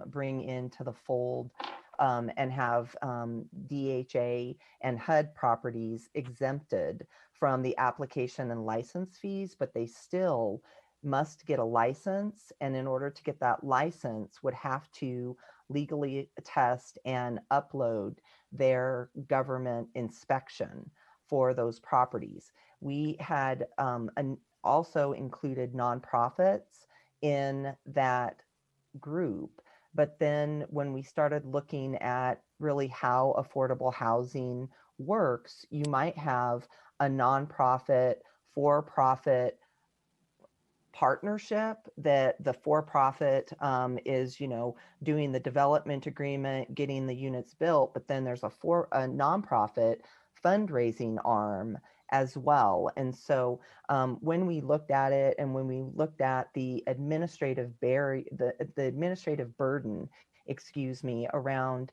bring into the fold and have DHA and HUD properties exempted from the application and license fees, but they still must get a license. And in order to get that license, would have to legally test and upload their government inspection for those properties. We had also included nonprofits in that group. But then when we started looking at really how affordable housing works, you might have a nonprofit, for-profit partnership that the for-profit is, doing the development agreement, getting the units built, but then there's a nonprofit fundraising arm as well. And so when we looked at it, and when we looked at the administrative the administrative burden, around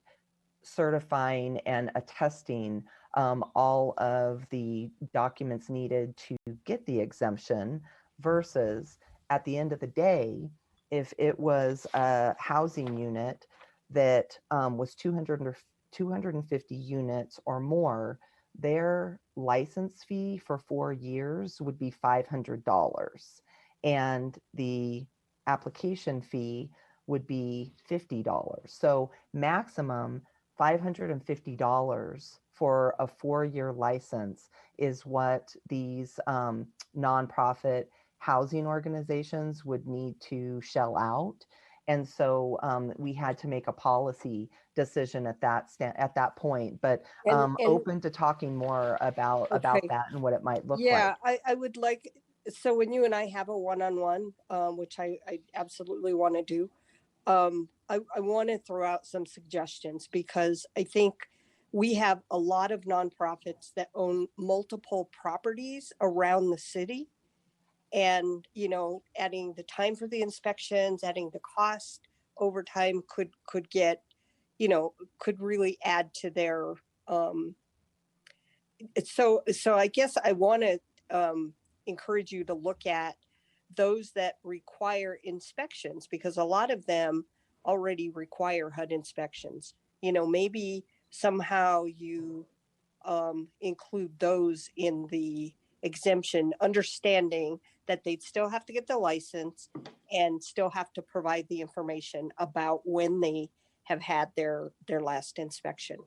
certifying and attesting all of the documents needed to get the exemption, versus at the end of the day, if it was a housing unit that was 250 units or more, their license fee for 4 years would be $500, and the application fee would be $50. So maximum $550 for a 4-year license is what these nonprofit housing organizations would need to shell out. And so we had to make a policy decision at that point, but open to talking more about that and what it might look like. Yeah, I would like, so when you and I have a one-on-one, which I absolutely want to do, I want to throw out some suggestions, because I think we have a lot of nonprofits that own multiple properties around the city. And, adding the time for the inspections, adding the cost over time could get, could really add to their, so I guess I want to encourage you to look at those that require inspections, because a lot of them already require HUD inspections. Maybe somehow you include those in the exemption, understanding that they'd still have to get the license and still have to provide the information about when they have had their last inspection.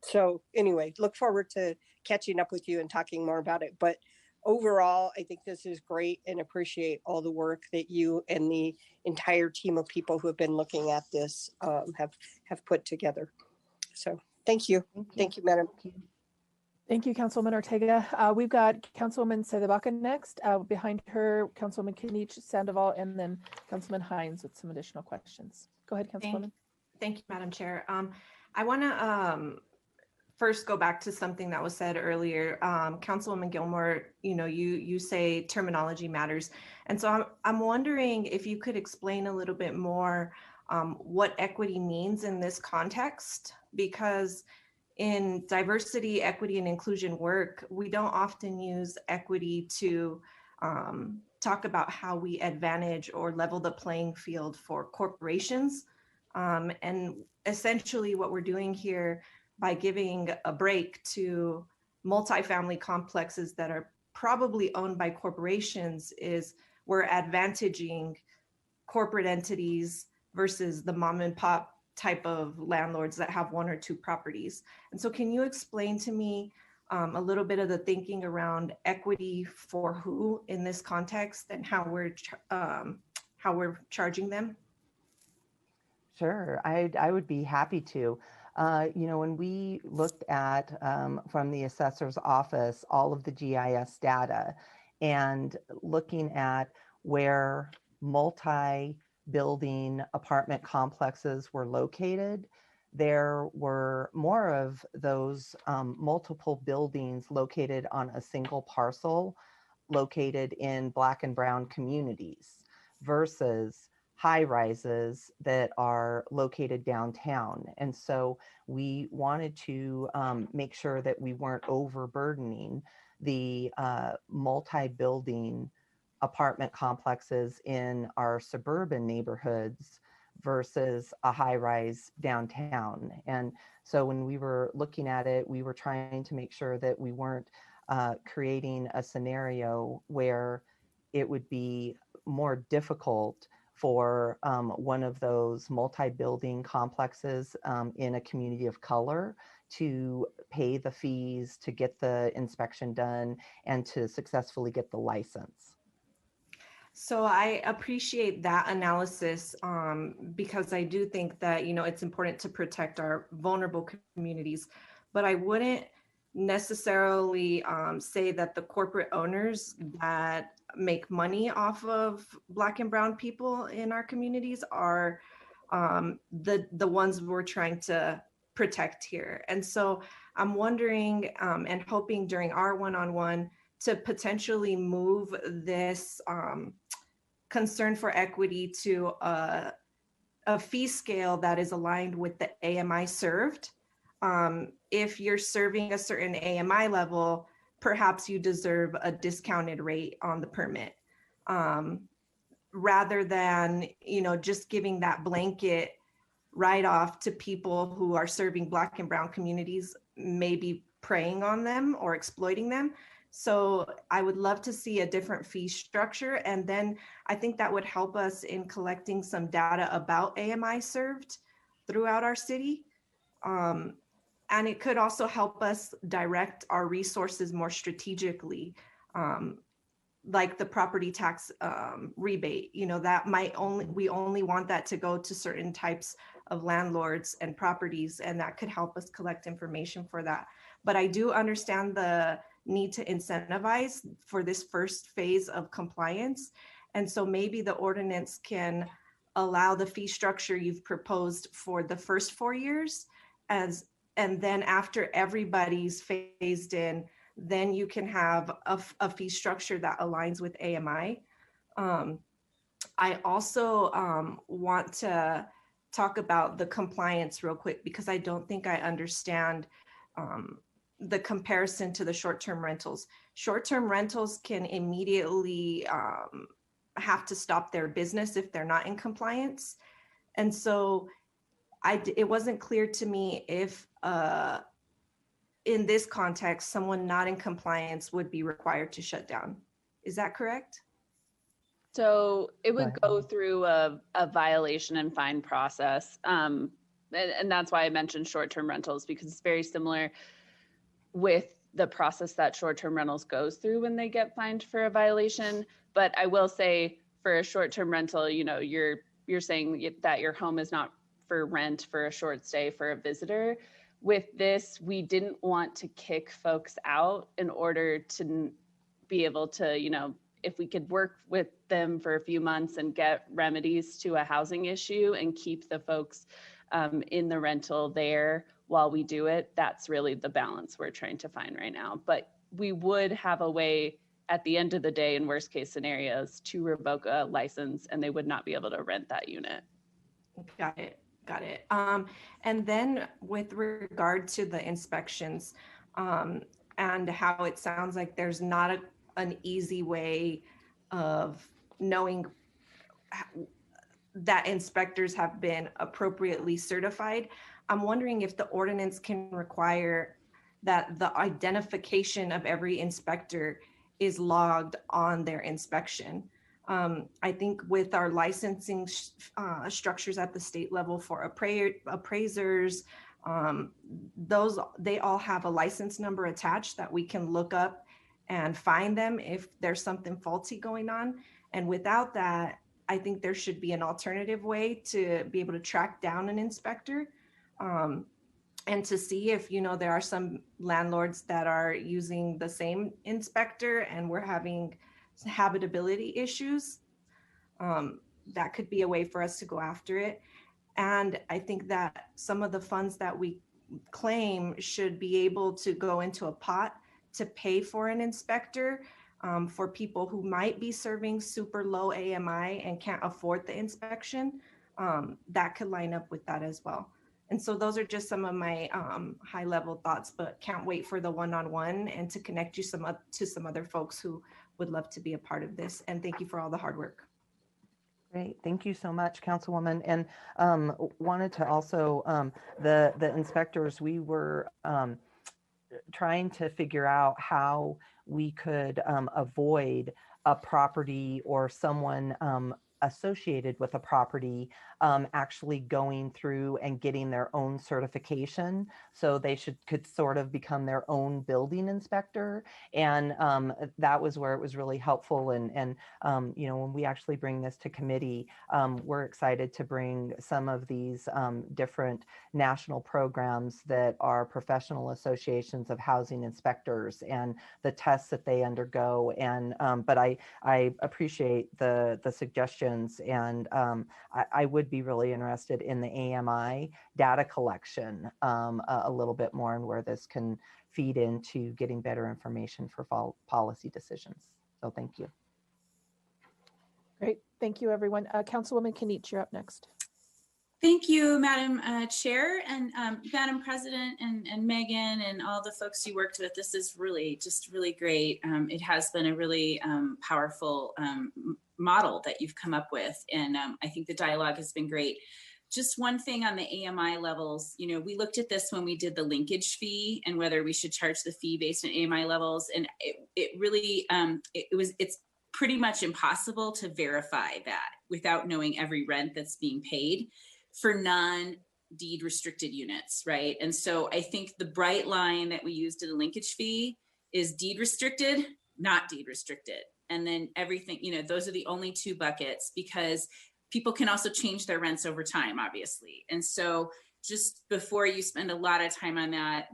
So anyway, look forward to catching up with you and talking more about it. But overall, I think this is great, and appreciate all the work that you and the entire team of people who have been looking at this have put together. So thank you. Thank you, Madam. Thank you, Councilwoman Ortega. We've got Councilwoman Cedebaca next. Behind her, Councilwoman Kinich Sandoval, and then Councilman Hines with some additional questions. Go ahead, Councilwoman. Thank you, Madam Chair. I want to first go back to something that was said earlier. Councilwoman Gilmore, you say terminology matters. And so I'm wondering if you could explain a little bit more what equity means in this context, because in diversity, equity, and inclusion work, we don't often use equity to talk about how we advantage or level the playing field for corporations. And essentially what we're doing here by giving a break to multifamily complexes that are probably owned by corporations is we're advantaging corporate entities versus the mom and pop type of landlords that have 1 or 2 properties. And so can you explain to me a little bit of the thinking around equity for who in this context, and how we're charging them? Sure, I would be happy to. When we looked at, from the assessor's office, all of the GIS data, and looking at where multi-building apartment complexes were located, there were more of those multiple buildings located on a single parcel, located in Black and brown communities, versus high rises that are located downtown. And so we wanted to make sure that we weren't overburdening the multi-building apartment complexes in our suburban neighborhoods versus a high rise downtown. And so when we were looking at it, we were trying to make sure that we weren't creating a scenario where it would be more difficult for one of those multi-building complexes in a community of color to pay the fees, to get the inspection done, and to successfully get the license. So I appreciate that analysis because I do think that, you know, it's important to protect our vulnerable communities, but I wouldn't necessarily say that the corporate owners that make money off of Black and brown people in our communities are the ones we're trying to protect here. And so I'm wondering and hoping during our one-on-one to potentially move this concern for equity to a fee scale that is aligned with the AMI served. If you're serving a certain AMI level, perhaps you deserve a discounted rate on the permit, rather than, you know, just giving that blanket write-off to people who are serving Black and brown communities, maybe preying on them or exploiting them. So I would love to see a different fee structure. And then I think that would help us in collecting some data about AMI served throughout our city. And it could also help us direct our resources more strategically, like the property tax rebate. You know, that might we only want that to go to certain types of landlords and properties, and that could help us collect information for that. But I do understand the need to incentivize for this first phase of compliance. And so maybe the ordinance can allow the fee structure you've proposed for the first 4 years, and then after everybody's phased in, then you can have a fee structure that aligns with AMI. I also want to talk about the compliance real quick, because I don't think I understand the comparison to the short-term rentals. Short-term rentals can immediately have to stop their business if they're not in compliance. And so it wasn't clear to me if in this context, someone not in compliance would be required to shut down. Is that correct? So it would go through a violation and fine process. And that's why I mentioned short-term rentals, because it's very similar with the process that short-term rentals goes through when they get fined for a violation. But I will say for a short-term rental, you know, you're saying that your home is not for rent for a short stay for a visitor. With this, we didn't want to kick folks out in order to be able to, you know, if we could work with them for a few months and get remedies to a housing issue and keep the folks in the rental there while we do it, that's really the balance we're trying to find right now. But we would have a way at the end of the day, in worst case scenarios, to revoke a license and they would not be able to rent that unit. Got it. And then with regard to the inspections and how it sounds like there's not an easy way of knowing that inspectors have been appropriately certified, I'm wondering if the ordinance can require that the identification of every inspector is logged on their inspection. I think with our licensing structures at the state level for appraisers, they all have a license number attached that we can look up and find them if there's something faulty going on. And without that, I think there should be an alternative way to be able to track down an inspector and to see if, you know, there are some landlords that are using the same inspector and we're having habitability issues. That could be a way for us to go after it. And I think that some of the funds that we claim should be able to go into a pot to pay for an inspector for people who might be serving super low AMI and can't afford the inspection, that could line up with that as well. And so those are just some of my high level thoughts, but can't wait for the one-on-one and to connect you to some other folks who would love to be a part of this. And thank you for all the hard work. Great, thank you so much, Councilwoman. And wanted to also, the inspectors, we were trying to figure out how we could avoid a property or someone associated with a property actually going through and getting their own certification. So they could sort of become their own building inspector. And that was where it was really helpful. And you know, when we actually bring this to committee, we're excited to bring some of these different national programs that are professional associations of housing inspectors and the tests that they undergo. And but I appreciate the suggestions, and I would be really interested in the AMI data collection a little bit more, and where this can feed into getting better information for policy decisions. So thank you. Great, thank you, everyone. Councilwoman Kniech, you're up next. Thank you, Madam Chair, and Madam President, and Megan, and all the folks you worked with. This is really great. It has been a really powerful model that you've come up with, and I think the dialogue has been great. Just one thing on the AMI levels, you know, we looked at this when we did the linkage fee and whether we should charge the fee based on AMI levels, and it really it's pretty much impossible to verify that without knowing every rent that's being paid for non-deed restricted units, right? And so I think the bright line that we used in the linkage fee is deed restricted, not deed restricted. And then everything, you know, those are the only two buckets, because people can also change their rents over time, obviously. And so just before you spend a lot of time on that,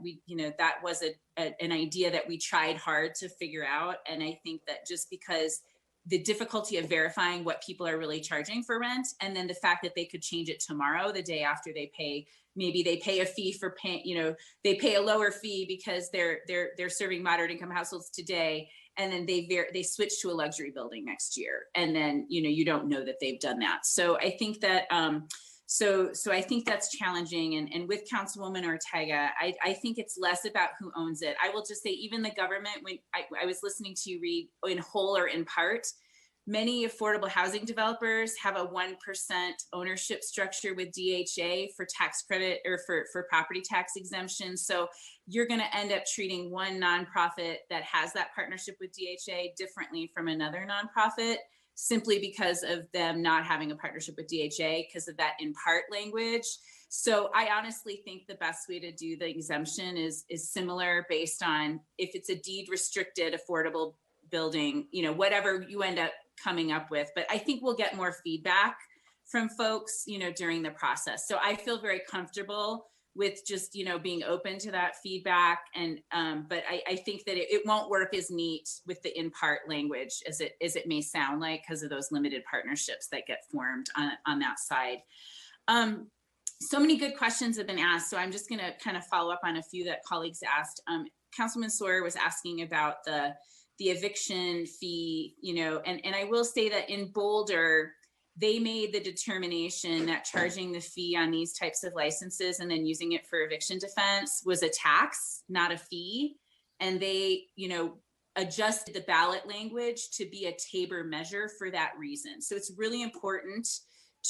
that was an idea that we tried hard to figure out. And I think that just because the difficulty of verifying what people are really charging for rent, and then the fact that they could change it tomorrow, the day after they pay, maybe they pay a fee for paying, they pay a lower fee because they're serving moderate income households today, and then they switch to a luxury building next year, and then you don't know that they've done that. So I think that so I think that's challenging. And with Councilwoman Ortega, I think it's less about who owns it. I will just say, even the government, when I was listening to you read in whole or in part, many affordable housing developers have a 1% ownership structure with DHA for tax credit or for property tax exemption. So you're going to end up treating one nonprofit that has that partnership with DHA differently from another nonprofit, simply because of them not having a partnership with DHA because of that in part language. So I honestly think the best way to do the exemption is similar, based on if it's a deed restricted affordable building, whatever you end up coming up with. But I think we'll get more feedback from folks, during the process. So I feel very comfortable with just, being open to that feedback. And, but I think that it won't work as neat with the in part language as it may sound like, because of those limited partnerships that get formed on that side. So many good questions have been asked. So I'm just gonna kind of follow up on a few that colleagues asked. Councilman Sawyer was asking about the eviction fee, and I will say that in Boulder, they made the determination that charging the fee on these types of licenses and then using it for eviction defense was a tax, not a fee. And they, adjusted the ballot language to be a Tabor measure for that reason. So it's really important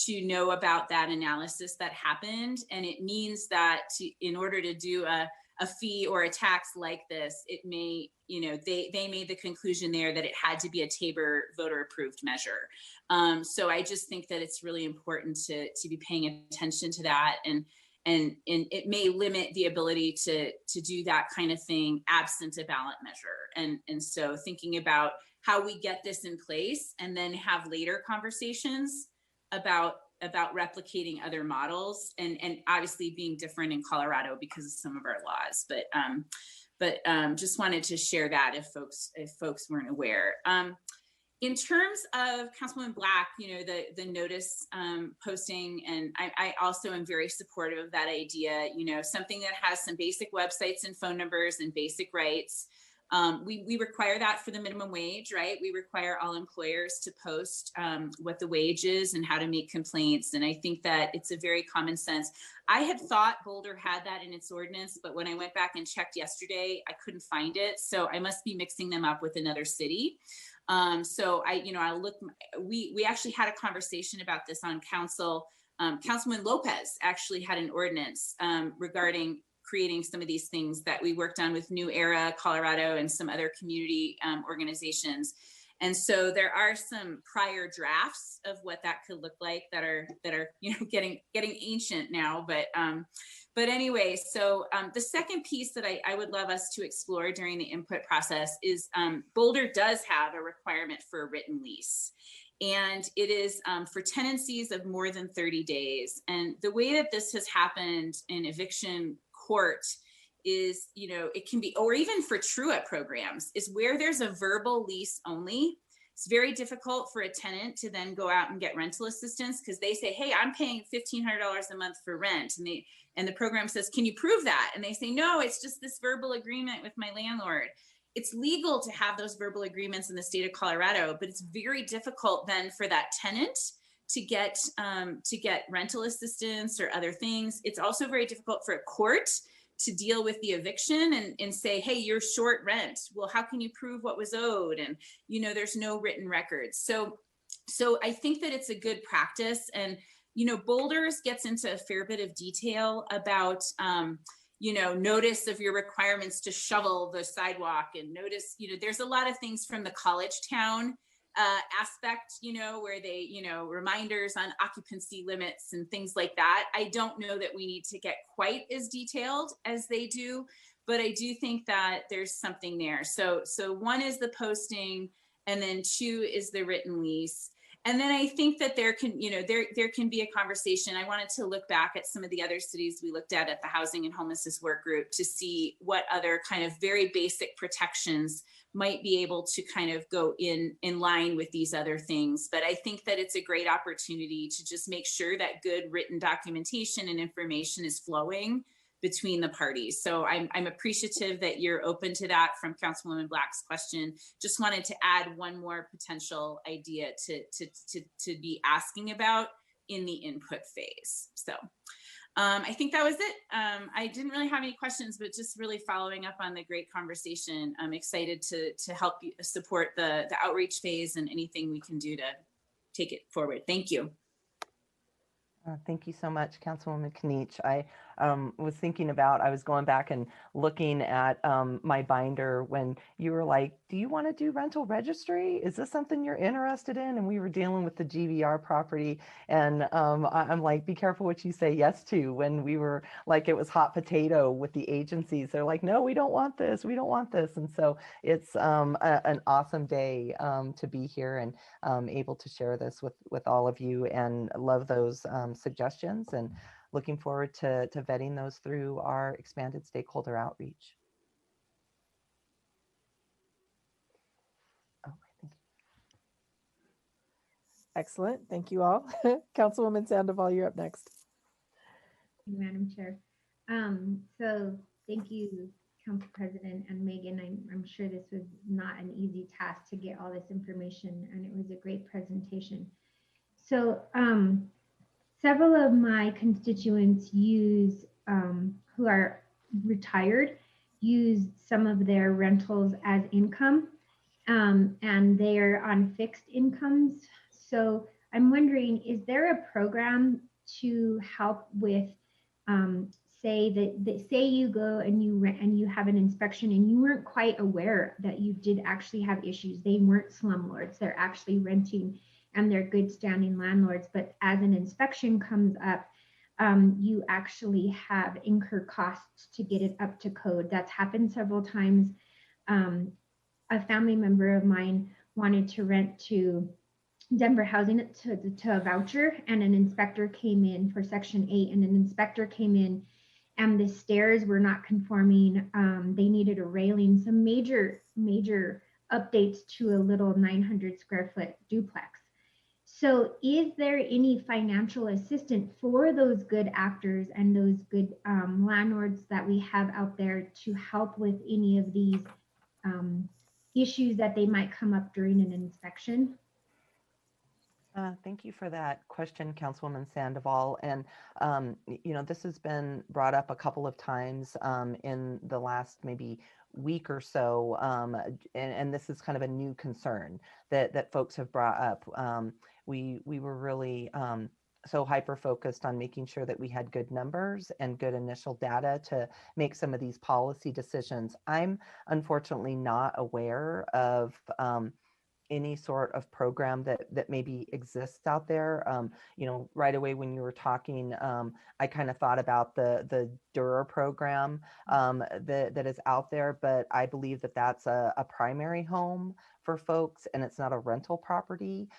to know about that analysis that happened. And it means that in order to do a fee or a tax like this, it may, they made the conclusion there that it had to be a Tabor voter approved measure. So I just think that it's really important to be paying attention to that, and it may limit the ability to do that kind of thing absent a ballot measure. And so thinking about how we get this in place and then have later conversations about replicating other models, and obviously being different in Colorado because of some of our laws, but just wanted to share that if folks weren't aware. In terms of Councilwoman Black, the notice posting, and I also am very supportive of that idea, something that has some basic websites and phone numbers and basic rights, We require that for the minimum wage, right? We require all employers to post what the wage is and how to make complaints. And I think that it's a very common sense. I had thought Boulder had that in its ordinance, but when I went back and checked yesterday, I couldn't find it. So I must be mixing them up with another city. So I'll look, we actually had a conversation about this on council. Councilman Lopez actually had an ordinance regarding creating some of these things that we worked on with New Era, Colorado, and some other community organizations. And so there are some prior drafts of what that could look like that are getting ancient now. But anyway, so the second piece that I would love us to explore during the input process is Boulder does have a requirement for a written lease. And it is for tenancies of more than 30 days. And the way that this has happened in eviction court is, it can be, or even for true-up programs, is where there's a verbal lease only. It's very difficult for a tenant to then go out and get rental assistance because they say, hey, I'm paying $1,500 a month for rent. And the program says, can you prove that? And they say, no, it's just this verbal agreement with my landlord. It's legal to have those verbal agreements in the state of Colorado, but it's very difficult then for that tenant to get rental assistance or other things. It's also very difficult for a court to deal with the eviction and say, hey, you're short rent. Well, how can you prove what was owed? And, there's no written records. So I think that it's a good practice. And, Boulders gets into a fair bit of detail about, notice of your requirements to shovel the sidewalk and notice, there's a lot of things from the college town aspect, where they, reminders on occupancy limits and things like that. I don't know that we need to get quite as detailed as they do, but I do think that there's something there. So one is the posting, and then two is the written lease. And then I think that there can be a conversation. I wanted to look back at some of the other cities we looked at the Housing and Homelessness Work Group to see what other kind of very basic protections might be able to kind of go in line with these other things. But I think that it's a great opportunity to just make sure that good written documentation and information is flowing between the parties. So I'm appreciative that you're open to that from Councilwoman Black's question. Just wanted to add one more potential idea to be asking about in the input phase. So I think that was it. I didn't really have any questions, but just really following up on the great conversation. I'm excited to help you support the outreach phase and anything we can do to take it forward. Thank you. Thank you so much, Councilwoman Kniech. I was going back and looking at my binder when you were like, do you want to do rental registry? Is this something you're interested in? And we were dealing with the GVR property. And I'm like, be careful what you say yes to, when we were like, it was hot potato with the agencies. They're like, no, we don't want this. We don't want this. And so it's an awesome day to be here and able to share this with all of you, and love those suggestions, and looking forward to vetting those through our expanded stakeholder outreach. Oh, thank you. Excellent. Thank you all. Councilwoman Sandoval, you're up next. Madam Chair. So thank you, Council President and Megan. I'm sure this was not an easy task to get all this information, and it was a great presentation. So several of my constituents who are retired, use some of their rentals as income, and they're on fixed incomes. So I'm wondering, is there a program to help with, say you go and you have an inspection and you weren't quite aware that you did actually have issues. They weren't slumlords, they're actually renting and they're good standing landlords, but as an inspection comes up, you actually have incur costs to get it up to code. That's happened several times. A family member of mine wanted to rent to Denver Housing to a voucher, and an inspector came in for Section 8, and an inspector came in and the stairs were not conforming. They needed a railing, some major updates to a little 900 square foot duplex. So is there any financial assistance for those good actors and those good landlords that we have out there to help with any of these issues that they might come up during an inspection? Thank you for that question, Councilwoman Sandoval. And, this has been brought up a couple of times in the last maybe week or so. And this is kind of a new concern that folks have brought up. We were really so hyper-focused on making sure that we had good numbers and good initial data to make some of these policy decisions. I'm unfortunately not aware of any sort of program that maybe exists out there. Right away when you were talking, I kind of thought about the DURA program that is out there, but I believe that that's a primary home for folks, and it's not a rental property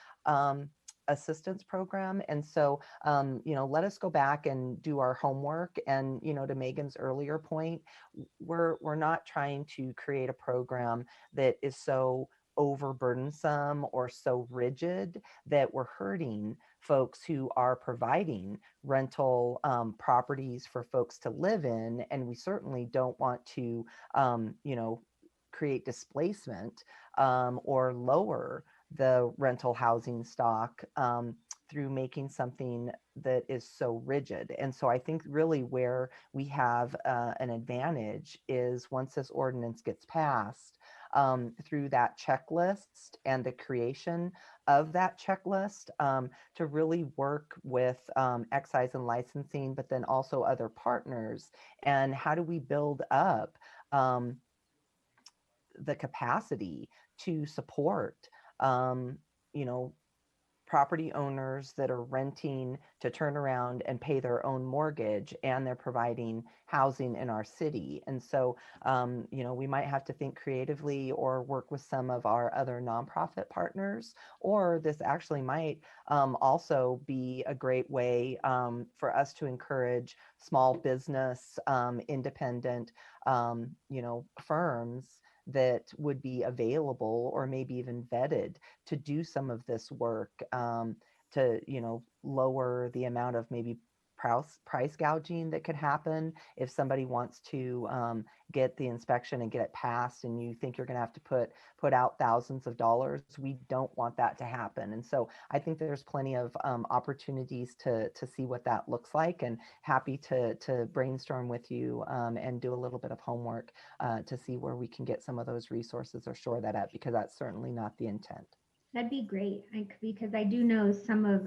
assistance program. And so, let us go back and do our homework. And, to Megan's earlier point, we're not trying to create a program that is so overburdensome or so rigid that we're hurting folks who are providing rental properties for folks to live in. And we certainly don't want to, create displacement or lower the rental housing stock through making something that is so rigid. And so I think really where we have an advantage is once this ordinance gets passed, through that checklist and the creation of that checklist to really work with excise and licensing, but then also other partners. And how do we build up the capacity to support, property owners that are renting to turn around and pay their own mortgage, and they're providing housing in our city. And so, we might have to think creatively or work with some of our other nonprofit partners, or this actually might also be a great way for us to encourage small business, independent, firms that would be available or maybe even vetted to do some of this work to, lower the amount of maybe price gouging that could happen if somebody wants to get the inspection and get it passed, and you think you're going to have to put out thousands of dollars. We don't want that to happen. And so I think there's plenty of opportunities to see what that looks like, and happy to brainstorm with you and do a little bit of homework to see where we can get some of those resources or shore that up, because that's certainly not the intent. That'd be great, because I do know some of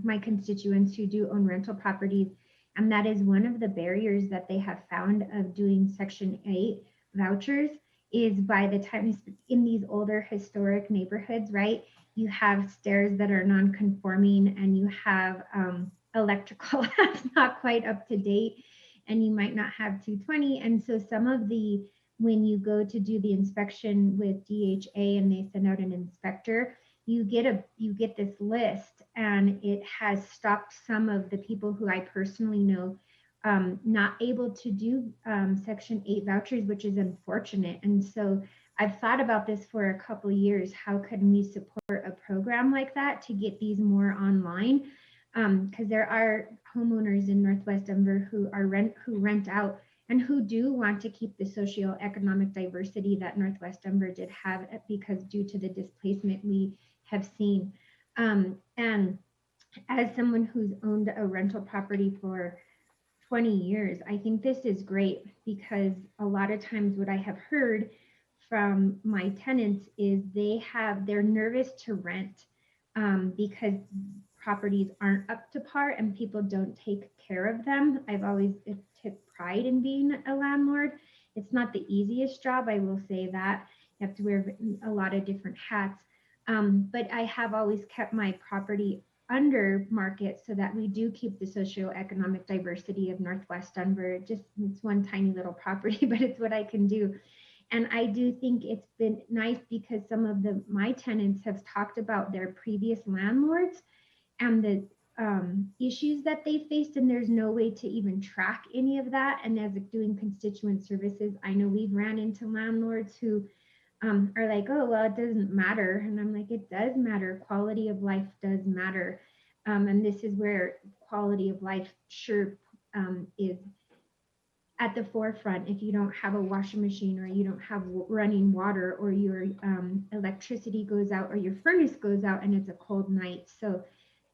my constituents who do own rental properties, and that is one of the barriers that they have found of doing Section 8 vouchers is by the time in these older historic neighborhoods, right? You have stairs that are non-conforming, and you have electrical that's not quite up to date, and you might not have 220. And so some of when you go to do the inspection with DHA and they send out an inspector, you get this list, and it has stopped some of the people who I personally know not able to do Section 8 vouchers, which is unfortunate. And so I've thought about this for a couple of years. How can we support a program like that to get these more online? Because there are homeowners in Northwest Denver who rent out and who do want to keep the socioeconomic diversity that Northwest Denver did have, because due to the displacement we have seen. And as someone who's owned a rental property for 20 years, I think this is great, because a lot of times what I have heard from my tenants is they're nervous to rent because properties aren't up to par and people don't take care of them. I've always took pride in being a landlord. It's not the easiest job, I will say that. You have to wear a lot of different hats. But I have always kept my property under market so that we do keep the socioeconomic diversity of Northwest Denver. It's one tiny little property, but it's what I can do. And I do think it's been nice because some of my tenants have talked about their previous landlords and the issues that they faced, and there's no way to even track any of that. And as doing constituent services, I know we've ran into landlords who are like, oh, well, it doesn't matter. And I'm like, it does matter. Quality of life does matter. And this is where quality of life sure is at the forefront if you don't have a washing machine or you don't have running water or your electricity goes out or your furnace goes out and it's a cold night. So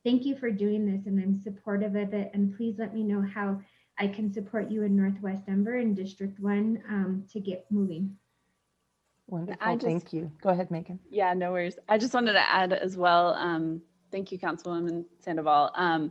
thank you for doing this, and I'm supportive of it. And please let me know how I can support you in Northwest Denver and District 1 to get moving. Wonderful. Thank you. Go ahead, Megan. Yeah, no worries. I just wanted to add as well. Thank you, Councilwoman Sandoval.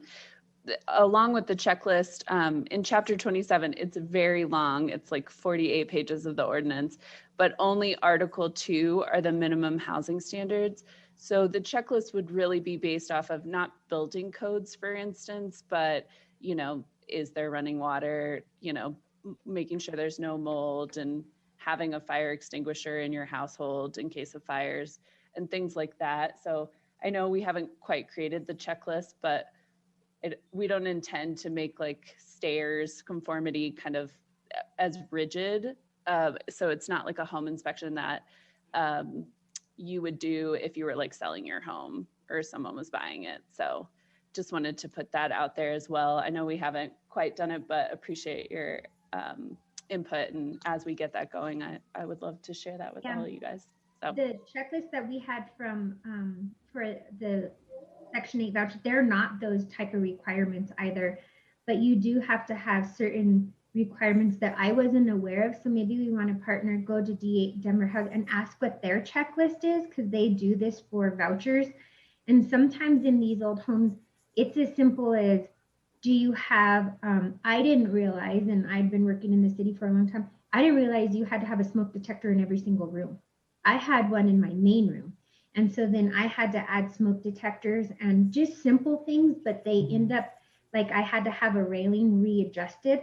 Along with the checklist, in chapter 27, it's very long. It's like 48 pages of the ordinance, but only Article 2 are the minimum housing standards. So the checklist would really be based off of not building codes, for instance, but, you know, is there running water, you know, making sure there's no mold and having a fire extinguisher in your household in case of fires and things like that. So I know we haven't quite created the checklist, but we don't intend to make like stairs conformity kind of as rigid. So it's not like a home inspection that you would do if you were like selling your home or someone was buying it. So just wanted to put that out there as well. I know we haven't quite done it, but appreciate your input. And as we get that going, I would love to share that with all of you guys. So the checklist that we had from for the Section 8 voucher, they're not those type of requirements either, but you do have to have certain requirements that I wasn't aware of. So maybe we want to partner, go to D8 Denver House and ask what their checklist is, because they do this for vouchers. And sometimes in these old homes, it's as simple as, do you have, I didn't realize, and I've been working in the city for a long time, I didn't realize you had to have a smoke detector in every single room. I had one in my main room. And so then I had to add smoke detectors and just simple things, but they end up like I had to have a railing readjusted.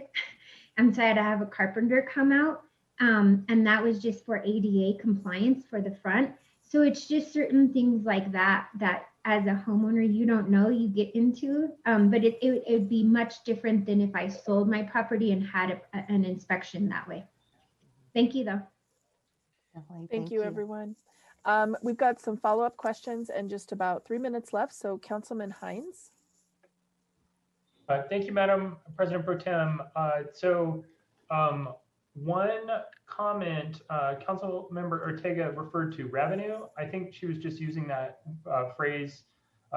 And so I had to have a carpenter come out. And that was just for ADA compliance for the front. So it's just certain things like that, that as a homeowner, you don't know, you get into, but it would be much different than if I sold my property and had an inspection that way. Thank you though. Thank you, everyone. We've got some follow-up questions and just about 3 minutes left. So Councilman Hines. Thank you, Madam President Pro Tem. One comment, Council Member Ortega referred to revenue. I think she was just using that phrase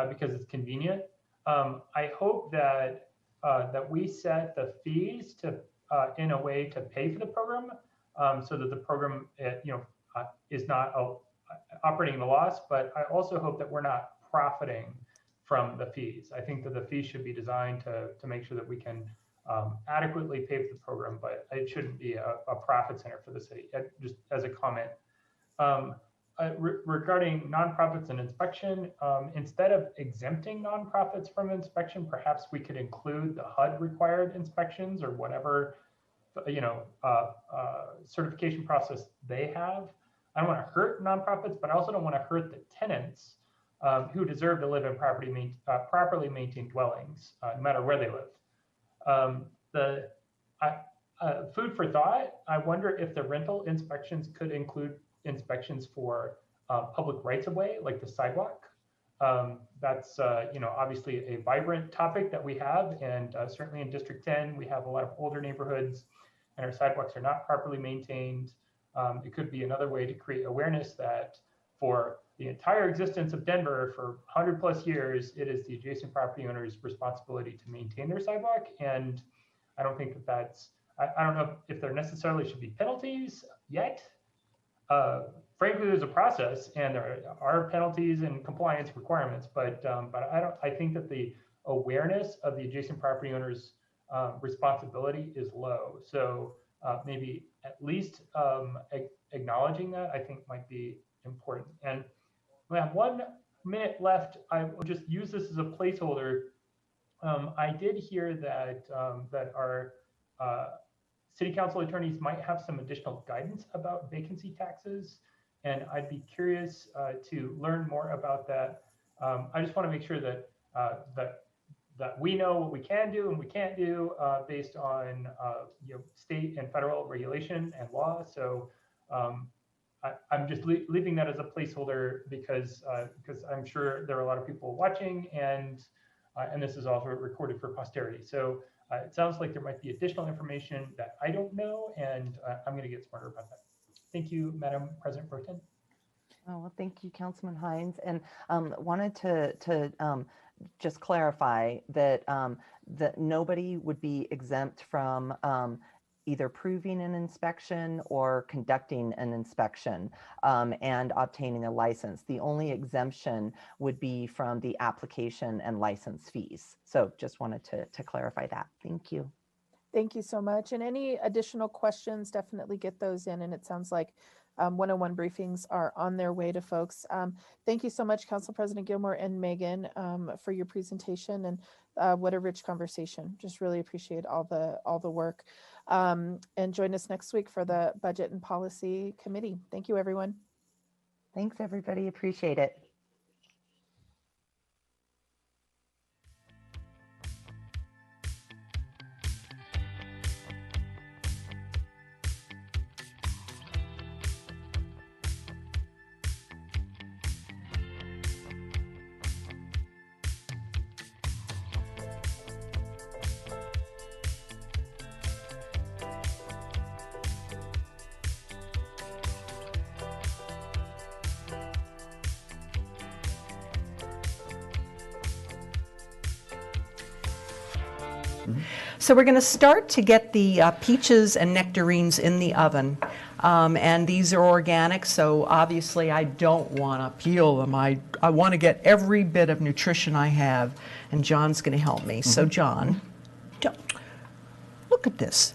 because it's convenient. I hope that that we set the fees to in a way to pay for the program, so that the program is not operating the loss. But I also hope that we're not profiting from the fees. I think that the fees should be designed to make sure that we can adequately pay for the program, but it shouldn't be a profit center for the city. Just as a comment. Regarding nonprofits and inspection, instead of exempting nonprofits from inspection, perhaps we could include the HUD required inspections or whatever, certification process they have. I don't want to hurt nonprofits, but I also don't want to hurt the tenants who deserve to live in properly maintained dwellings, no matter where they live. Food for thought, I wonder if the rental inspections could include inspections for public rights of way, like the sidewalk. That's obviously a vibrant topic that we have, and certainly in District 10, we have a lot of older neighborhoods and our sidewalks are not properly maintained. It could be another way to create awareness that for the entire existence of Denver for 100+ years, it is the adjacent property owner's responsibility to maintain their sidewalk. And I don't think that that's, I don't know if there necessarily should be penalties yet. Frankly, there's a process and there are penalties and compliance requirements, but I think that the awareness of the adjacent property owner's responsibility is low. So maybe at least acknowledging that, I think, might be important. And we have 1 minute left. I will just use this as a placeholder. I did hear that that our city council attorneys might have some additional guidance about vacancy taxes, and I'd be curious to learn more about that. I just want to make sure that that we know what we can do and we can't do based on state and federal regulation and law. So I'm just leaving that as a placeholder because I'm sure there are a lot of people watching, and this is also recorded for posterity. So It sounds like there might be additional information that I don't know, and I'm going to get smarter about that. Thank you, Madam President Pro Tem. Oh, well, thank you, Councilman Hines, and wanted to just clarify that that nobody would be exempt from either proving an inspection or conducting an inspection and obtaining a license. The only exemption would be from the application and license fees. So just wanted to clarify that. Thank you. Thank you so much. And any additional questions, definitely get those in. And it sounds like 101 briefings are on their way to folks. Thank you so much, Council President Gilmore and Megan, for your presentation, and what a rich conversation. Just really appreciate all the work. And join us next week for the Budget and Policy Committee. Thank you, everyone. Thanks, everybody. Appreciate it. So we're going to start to get the peaches and nectarines in the oven. And these are organic, so obviously I don't want to peel them. I want to get every bit of nutrition I have, and John's going to help me. So John, look at this.